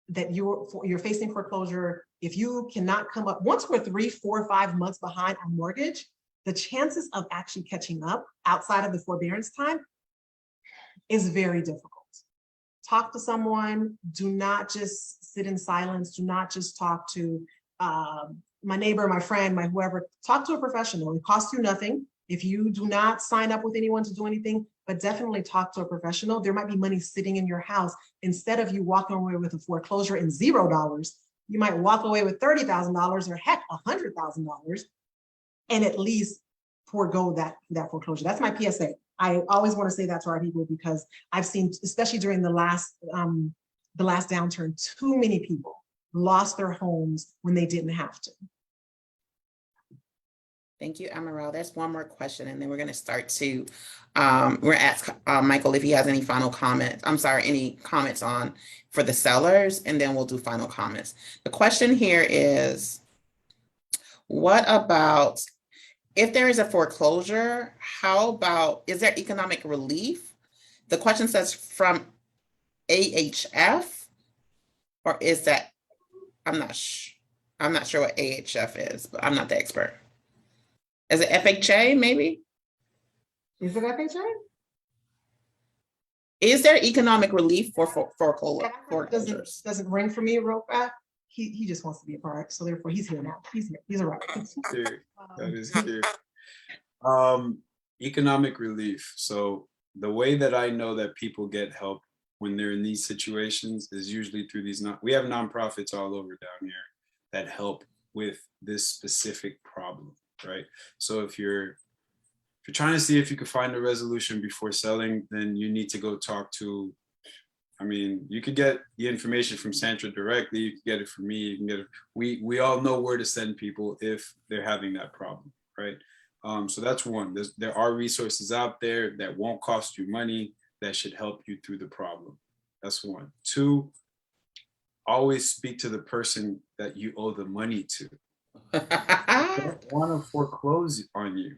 that you're facing foreclosure, if you cannot come up, once we're 3, 4, 5 months behind on mortgage, the chances of actually catching up outside of the forbearance time is very difficult. Talk to someone. Do not just sit in silence. Do not just talk to my neighbor, my friend, my whoever. Talk to a professional. It costs you nothing. If you do not sign up with anyone to do anything, but definitely talk to a professional. There might be money sitting in your house. Instead of you walking away with a foreclosure and $0, you might walk away with $30,000 or heck, $100,000 and at least forego that foreclosure. That's my PSA. I always want to say that to our people because I've seen, especially during the last downturn, too many people lost their homes when they didn't have to. Thank you, Amaral. There's one more question, and then we're going to start to, we're going to ask Michael if he has any final comments. I'm sorry, any comments on for the sellers, and then we'll do final comments. The question here is, what about if there is a foreclosure, how about, is there economic relief? The question says from AHF, or is that, I'm not sure what AHF is, but I'm not the expert. Is it FHA, maybe? Is it FHA? Is there economic relief for foreclosures? Doesn't ring for me real fast. He just wants to be a part, so therefore he's here now. He's here. He's around. That is cute. Economic relief. So the way that I know that people get help when they're in these situations is usually through these, we have nonprofits all over down here that help with this specific problem, right? So if you're trying to see if you can find a resolution before selling, then you need to go talk to, you could get the information from Santra directly, you can get it from me, you can get it, we all know where to send people if they're having that problem, right? So that's one. There are resources out there that won't cost you money that should help you through the problem. That's one. Two, always speak to the person that you owe the money to. They don't want to foreclose on you.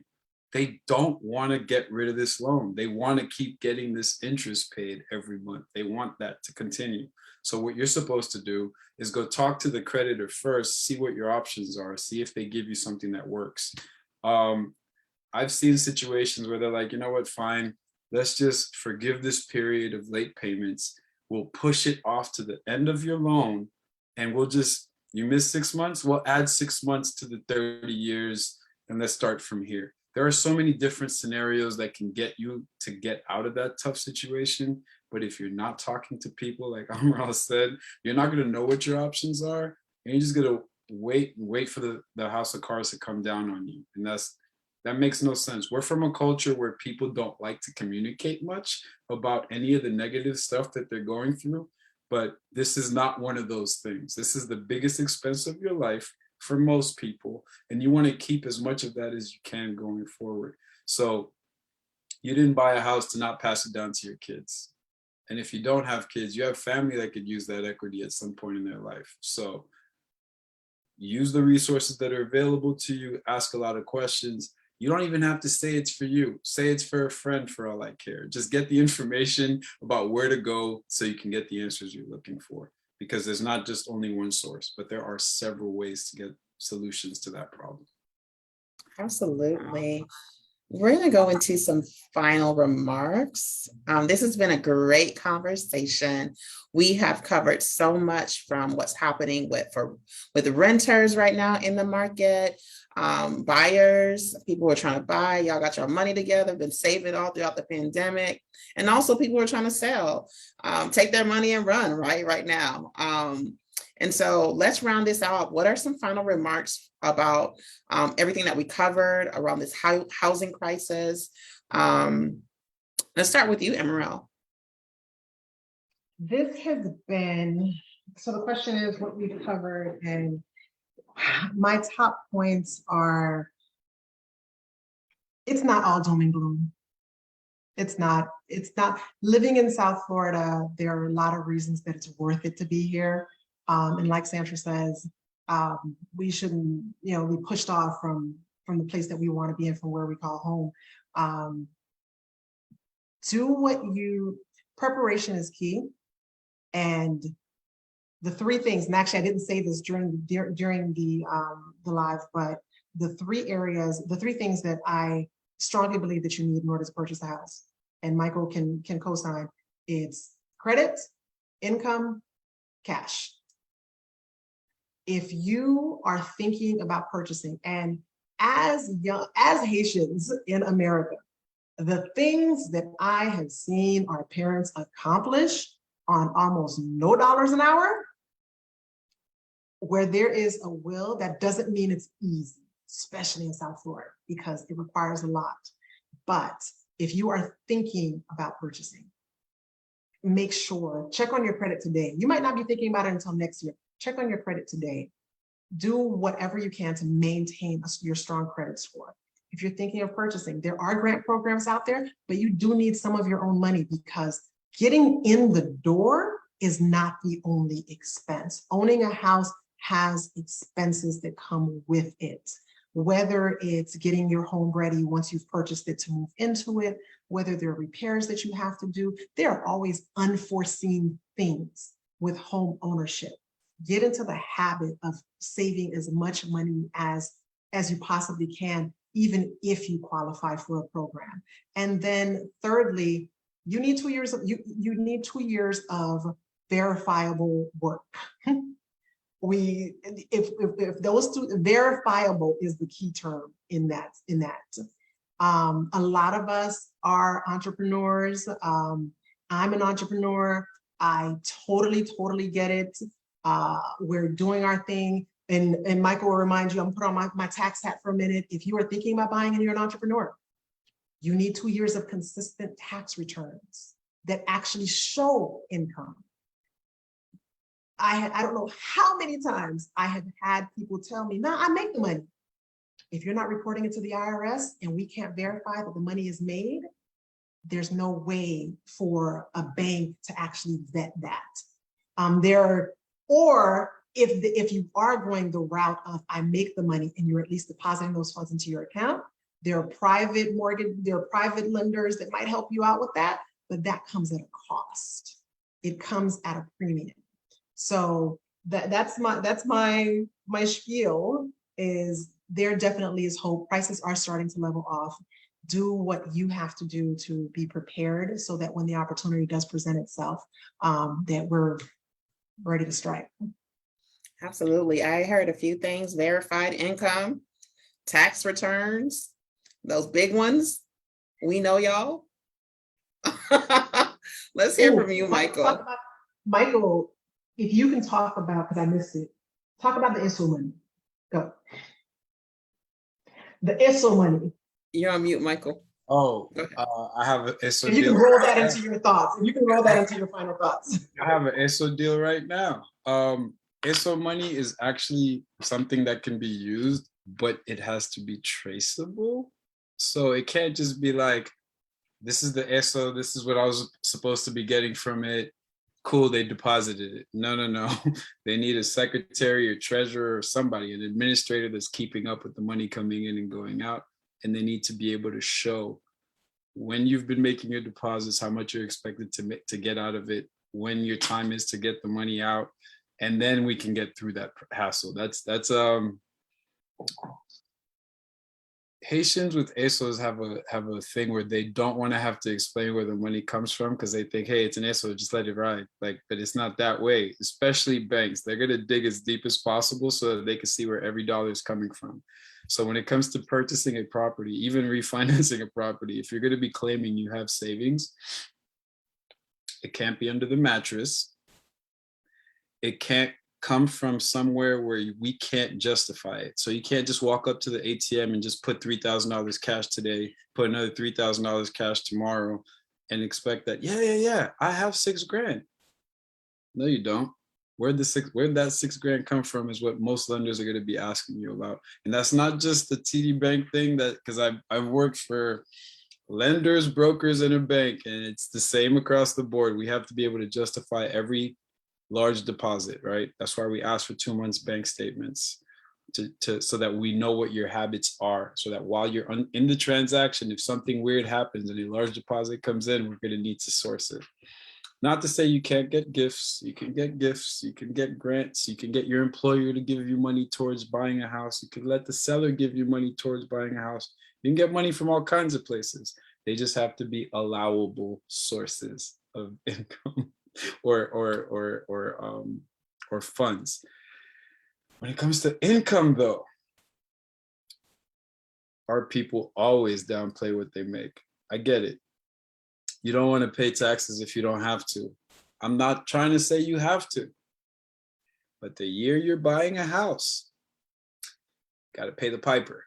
They don't want to get rid of this loan. They want to keep getting this interest paid every month. They want that to continue. So what you're supposed to do is go talk to the creditor first, see what your options are, see if they give you something that works. I've seen situations where they're like, you know what, fine, let's just forgive this period of late payments. We'll push it off to the end of your loan and we'll just, you missed 6 months, we'll add 6 months to the 30 years and let's start from here. There are so many different scenarios that can get you to get out of that tough situation. But if you're not talking to people, like Amaral said, you're not going to know what your options are. And you're just going to wait for the house of cards to come down on you. And that makes no sense. We're from a culture where people don't like to communicate much about any of the negative stuff that they're going through. But this is not one of those things. This is the biggest expense of your life for most people, and you want to keep as much of that as you can going forward. So you didn't buy a house to not pass it down to your kids. And if you don't have kids, you have family that could use that equity at some point in their life. So use the resources that are available to you, ask a lot of questions. You don't even have to say it's for you. Say it's for a friend for all I care. Just get the information about where to go so you can get the answers you're looking for. Because there's not just only one source, but there are several ways to get solutions to that problem. Absolutely. We're going to go into some final remarks. This has been a great conversation. We have covered so much from what's happening with renters right now in the market, buyers, people who are trying to buy, y'all got your money together, been saving all throughout the pandemic, and also people who are trying to sell, take their money and run right now. And so let's round this out. What are some final remarks about everything that we covered around this housing crisis? Let's start with you, Emerald. This has been, so the question is what we've covered, and my top points are, it's not all doom and gloom. It's not living in South Florida. There are a lot of reasons that it's worth it to be here. And like Sandra says, we shouldn't, be pushed off from the place that we want to be in, from where we call home. Preparation is key. And the three things, and actually I didn't say this during the live, but the three things that I strongly believe that you need in order to purchase a house, and Michael can co-sign, it's credit, income, cash. If you are thinking about purchasing, and as Haitians in America, the things that I have seen our parents accomplish on almost no dollars an hour, where there is a will, that doesn't mean it's easy, especially in South Florida, because it requires a lot. But if you are thinking about purchasing, make sure, check on your credit today. You might not be thinking about it until next year. Check on your credit today. Do whatever you can to maintain your strong credit score. If you're thinking of purchasing, there are grant programs out there, but you do need some of your own money, because getting in the door is not the only expense. Owning a house has expenses that come with it, whether it's getting your home ready once you've purchased it to move into it, whether there are repairs that you have to do. There are always unforeseen things with home ownership. Get into the habit of saving as much money as you possibly can, even if you qualify for a program. And then thirdly, you need 2 years of verifiable work. If those two, verifiable is the key term in that. A lot of us are entrepreneurs. I'm an entrepreneur. I totally get it. We're doing our thing. And Michael will remind you, I'm put on my tax hat for a minute. If you are thinking about buying and you're an entrepreneur, you need 2 years of consistent tax returns that actually show income. I don't know how many times I have had people tell me, no, I make the money. If you're not reporting it to the IRS and we can't verify that the money is made, there's no way for a bank to actually vet that. Or if you are going the route of I make the money and you're at least depositing those funds into your account, there are private lenders that might help you out with that, but that comes at a cost. It comes at a premium. So that's my spiel. Is there definitely is hope. Prices are starting to level off. Do what you have to do to be prepared, so that when the opportunity does present itself, that we're ready to strike. Absolutely. I heard a few things: verified income, tax returns, those big ones. We know y'all. Let's hear from you, Michael. Michael, if you can talk about, because I missed it, talk about the ISO money. Go. The ISO money. You're on mute, Michael. Oh, I have an ISO deal. You can roll that into your thoughts. You can roll that into your final thoughts. I have an ISO deal right now. ISO money is actually something that can be used, but it has to be traceable. So it can't just be like, this is the ISO, this is what I was supposed to be getting from it. Cool, they deposited it. No. They need a secretary or treasurer or somebody, an administrator that's keeping up with the money coming in and going out. And they need to be able to show when you've been making your deposits, how much you're expected to get out of it, when your time is to get the money out, and then we can get through that hassle. That's Haitians with ASOs have a thing where they don't want to have to explain where the money comes from because they think, hey, it's an ASO, just let it ride. Like, but it's not that way. Especially banks, they're gonna dig as deep as possible so that they can see where every dollar is coming from. So when it comes to purchasing a property, even refinancing a property, if you're gonna be claiming you have savings, it can't be under the mattress. It can't come from somewhere where we can't justify it. So you can't just walk up to the ATM and just put $3,000 cash today, put another $3,000 cash tomorrow, and expect that, yeah, I have $6,000. No, you don't. Where'd that $6,000 come from is what most lenders are going to be asking you about. And that's not just the TD Bank thing, that because I've worked for lenders, brokers, and a bank, and it's the same across the board. We have to be able to justify every large deposit, right? That's why we ask for 2 months bank statements so that we know what your habits are, so that while you're in the transaction, if something weird happens and a large deposit comes in, we're going to need to source it. Not to say you can't get gifts. You can get gifts, you can get grants, you can get your employer to give you money towards buying a house, you can let the seller give you money towards buying a house. You can get money from all kinds of places. They just have to be allowable sources of income or funds. When it comes to income, though, our people always downplay what they make. I get it. You don't want to pay taxes if you don't have to. I'm not trying to say you have to, but the year you're buying a house, got to pay the piper,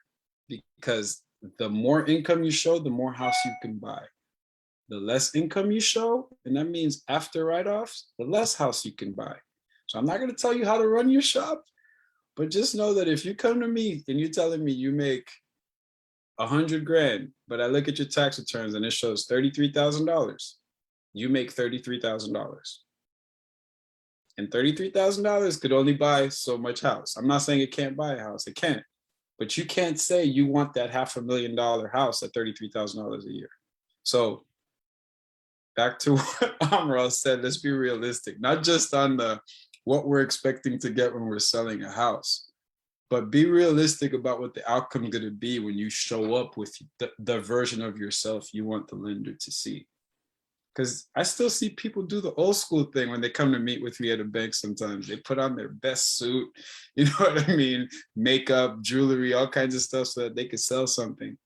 because the more income you show, the more house you can buy. The less income you show, and that means after write-offs, the less house you can buy. So I'm not going to tell you how to run your shop, but just know that if you come to me and you're telling me you make $100,000, but I look at your tax returns and it shows $33,000, you make $33,000. And $33,000 could only buy so much house. I'm not saying it can't buy a house, it can't. But you can't say you want that $500,000 house at $33,000 a year. So back to what Amaral said, let's be realistic, not just on what we're expecting to get when we're selling a house, but be realistic about what the outcome is going to be when you show up with the version of yourself you want the lender to see. Because I still see people do the old school thing when they come to meet with me at a bank sometimes. They put on their best suit, you know what I mean? Makeup, jewelry, all kinds of stuff so that they could sell something.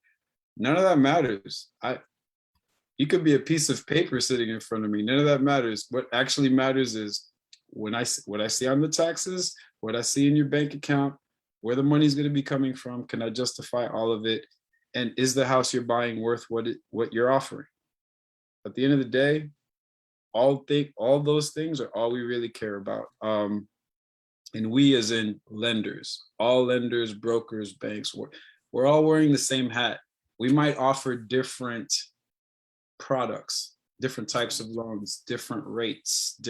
None of that matters. You could be a piece of paper sitting in front of me. None of that matters. What actually matters is what I see on the taxes, what I see in your bank account, where the money is going to be coming from. Can I justify all of it? And is the house you're buying worth what you're offering? At the end of the day, all those things are all we really care about. And we, as in lenders, all lenders, brokers, banks, we're all wearing the same hat. We might offer different products, different types of loans, different rates,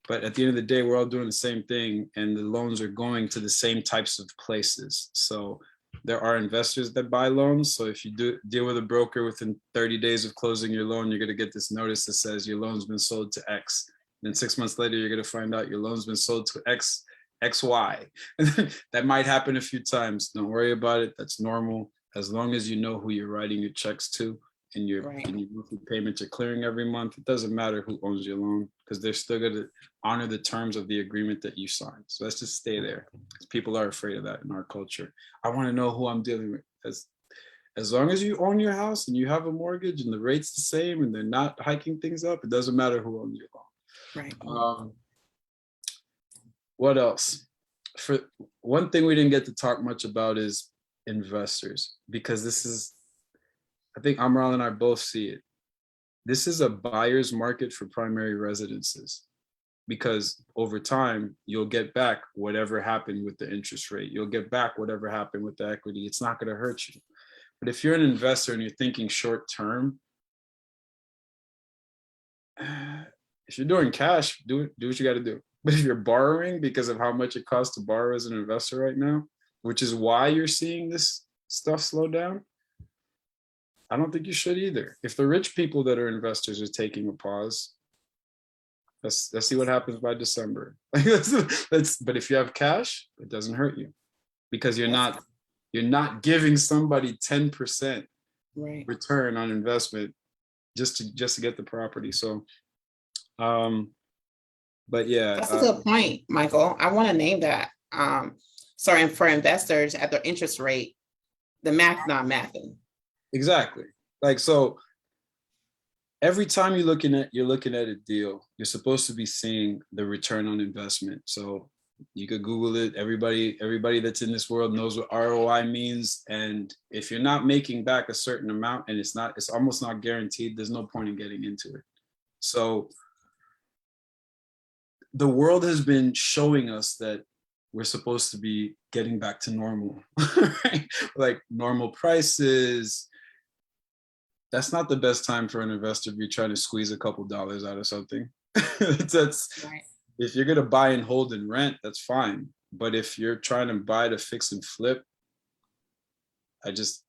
but at the end of the day, we're all doing the same thing, and the loans are going to the same types of places. So there are investors that buy loans. So if you deal with a broker within 30 days of closing your loan, you're going to get this notice that says your loan's been sold to X. Then 6 months later, you're going to find out your loan's been sold to XY. That might happen a few times. Don't worry about it. That's normal. As long as you know who you're writing your checks to, and your monthly payments are clearing every month, it doesn't matter who owns your loan, because they're still going to honor the terms of the agreement that you signed. So let's just stay there, because people are afraid of that in our culture. I want to know who I'm dealing with. As long as you own your house and you have a mortgage and the rate's the same and they're not hiking things up, it doesn't matter who owns your loan. Right. What else? For one thing we didn't get to talk much about is investors, because this is, I think Amaral and I both see it. This is a buyer's market for primary residences, because over time, you'll get back whatever happened with the interest rate. You'll get back whatever happened with the equity. It's not going to hurt you. But if you're an investor and you're thinking short term, if you're doing cash, do what you got to do. But if you're borrowing because of how much it costs to borrow as an investor right now, which is why you're seeing this stuff slow down, I don't think you should either. If the rich people that are investors are taking a pause, let's see what happens by December. But if you have cash, it doesn't hurt you, because you're not You're not giving somebody 10% Right. return on investment just to get the property. So, but yeah, That's a good point, Michael. I want to name that. So, and for investors at their interest rate, the math not mathing. exactly. Like, so every time you're looking at a deal, you're supposed to be seeing the return on investment. So you could Google it. Everybody that's in this world knows what ROI means. And if you're not making back a certain amount and it's almost not guaranteed, there's no point in getting into it. So the world has been showing us that we're supposed to be getting back to normal, right? Like normal prices. That's not the best time for an investor to be trying to squeeze a couple dollars out of something. That's Right. If you're gonna buy and hold and rent, that's fine. But if you're trying to buy to fix and flip, unless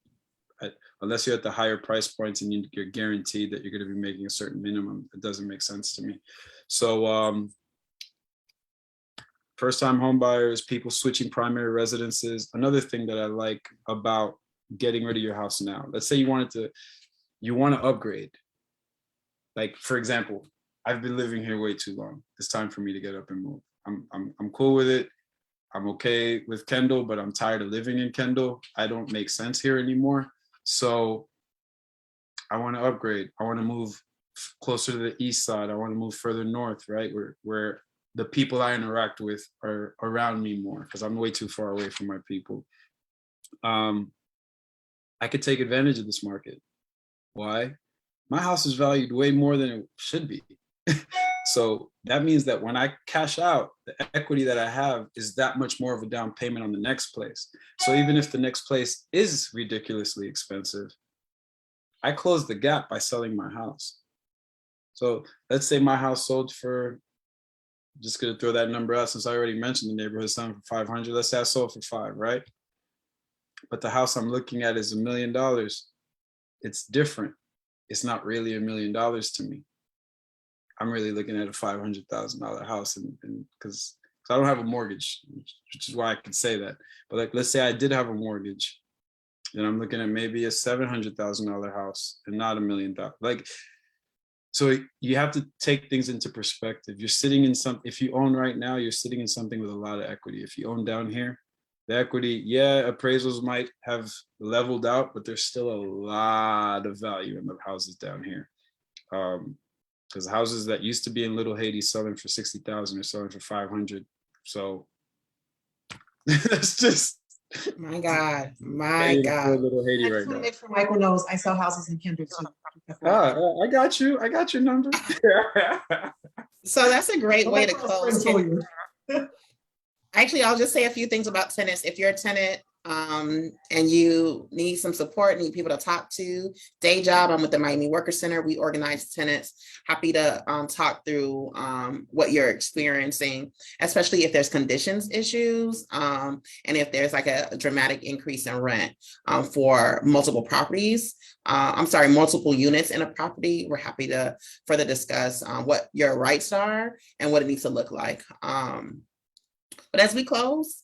you're at the higher price points and you're guaranteed that you're gonna be making a certain minimum, it doesn't make sense to me. So first time home buyers, people switching primary residences. Another thing that I like about getting rid of your house now, let's say you want to upgrade. Like, for example, I've been living here way too long. It's time for me to get up and move. I'm cool with it. I'm okay with Kendall, but I'm tired of living in Kendall. I don't make sense here anymore. So I want to upgrade. I want to move closer to the east side. I want to move further north, right? Where the people I interact with are around me more, because I'm way too far away from my people. I could take advantage of this market. Why? My house is valued way more than it should be. So that means that when I cash out, the equity that I have is that much more of a down payment on the next place. So even if the next place is ridiculously expensive, I close the gap by selling my house. So let's say my house sold for, just gonna throw that number out since I already mentioned the neighborhood selling for 500. Let's say I sold for 5, right? But the house I'm looking at is $1 million. It's different. It's not really $1 million to me. I'm really looking at a $500,000 house, and because I don't have a mortgage, which is why I can say that. But like, let's say I did have a mortgage, and I'm looking at maybe a $700,000 house and not $1 million. Like, so you have to take things into perspective. You're sitting in if you own right now, you're sitting in something with a lot of equity. If you own down here, the equity, yeah, appraisals might have leveled out, but there's still a lot of value in the houses down here. Because houses that used to be in Little Haiti selling for 60,000 are selling for 500. So that's just My God, my paying for God. Little Haiti I right just want now. to make sure Michael knows I sell houses in Kendall too. I got you. I got your number. So that's a great Don't way let to Carl's close. friend tell you. Actually, I'll just say a few things about tenants. If you're a tenant and you need some support, need people to talk to, day job, I'm with the Miami Worker Center. We organize tenants. Happy to talk through what you're experiencing, especially if there's conditions issues and if there's like a dramatic increase in rent for multiple properties. Multiple units in a property. We're happy to further discuss what your rights are and what it needs to look like. But as we close,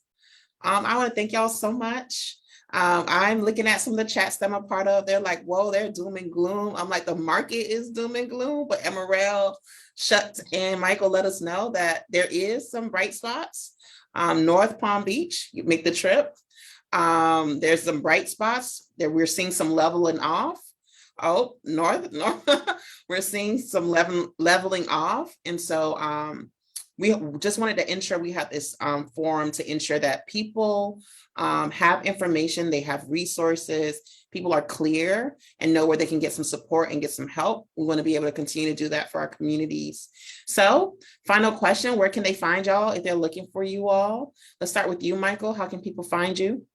I want to thank y'all so much. I'm looking at some of the chats that I'm a part of. They're like, whoa, they're doom and gloom. I'm like, the market is doom and gloom, but Emerald, Shuts, and Michael let us know that there is some bright spots. North Palm Beach, you make the trip. There's some bright spots that we're seeing some leveling off. Oh, north, we're seeing some leveling off. And so we just wanted to ensure we have this forum to ensure that people have information, they have resources, people are clear and know where they can get some support and get some help. We want to be able to continue to do that for our communities. So final question, where can they find y'all if they're looking for you all? Let's start with you, Michael. How can people find you?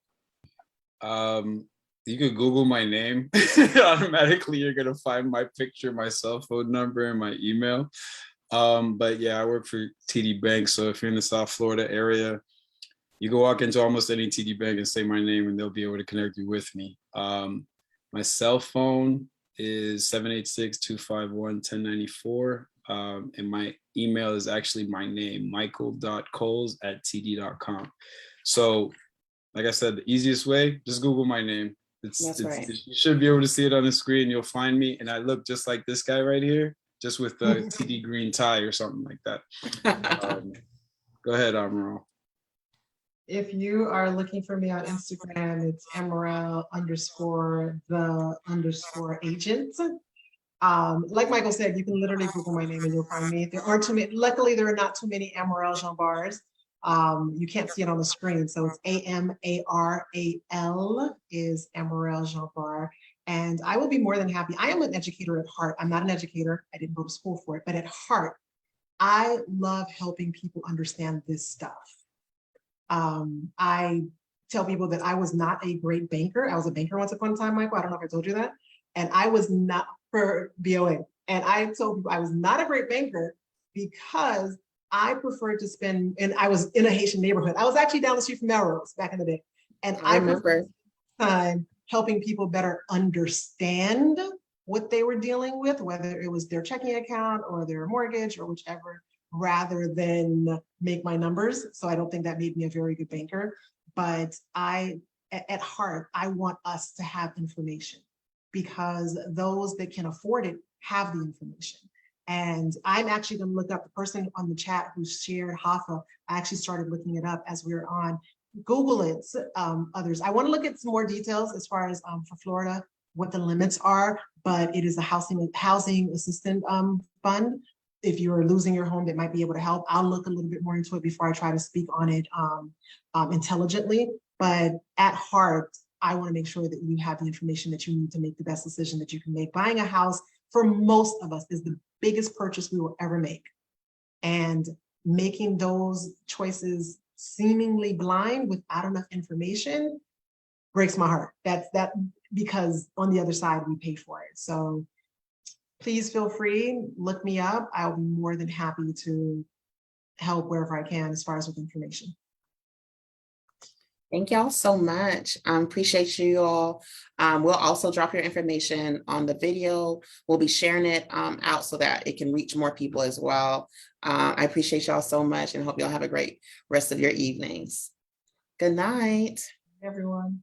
You could Google my name. Automatically, you're gonna find my picture, my cell phone number, and my email. But yeah, I work for TD Bank. So if you're in the South Florida area, you can walk into almost any TD Bank and say my name and they'll be able to connect you with me. My cell phone is 786-251-1094. And my email is actually my name, michael.coles@td.com. So like I said, the easiest way, just Google my name. That's right. You should be able to see it on the screen. You'll find me, and I look just like this guy right here, just with the TD green tie or something like that. Go ahead, Amaral. If you are looking for me on Instagram, it's Amaral_the_agent. Like Michael said, you can literally Google my name and you'll find me. There aren't too many, luckily there are not too many Amaral Jean Bars. You can't see it on the screen. So it's AMARAL is Amaral Jean Bar. And I will be more than happy. I am an educator at heart. I'm not an educator. I didn't go to school for it, but at heart, I love helping people understand this stuff. I tell people that I was not a great banker. I was a banker once upon a time, Michael. I don't know if I told you that. And I was not for BOA. And I told people I was not a great banker because I preferred to spend, and I was in a Haitian neighborhood. I was actually down the street from Melrose back in the day. And I remember time helping people better understand what they were dealing with, whether it was their checking account or their mortgage or whichever, rather than make my numbers. So I don't think that made me a very good banker. But at heart, I want us to have information because those that can afford it have the information. And I'm actually going to look up the person on the chat who shared Hoffa. I actually started looking it up as we were on. Google it, others. I want to look at some more details as far as for Florida, what the limits are, but it is a housing assistance fund. If you're losing your home, that might be able to help. I'll look a little bit more into it before I try to speak on it intelligently. But at heart, I want to make sure that you have the information that you need to make the best decision that you can make. Buying a house for most of us is the biggest purchase we will ever make. And making those choices seemingly blind without enough information breaks my heart. That's because on the other side, we pay for it. So please feel free, look me up. I'll be more than happy to help wherever I can as far as with information. Thank y'all so much. Appreciate you all. We'll also drop your information on the video. We'll be sharing it out so that it can reach more people as well. I appreciate y'all so much and hope y'all have a great rest of your evenings. Good night. Everyone.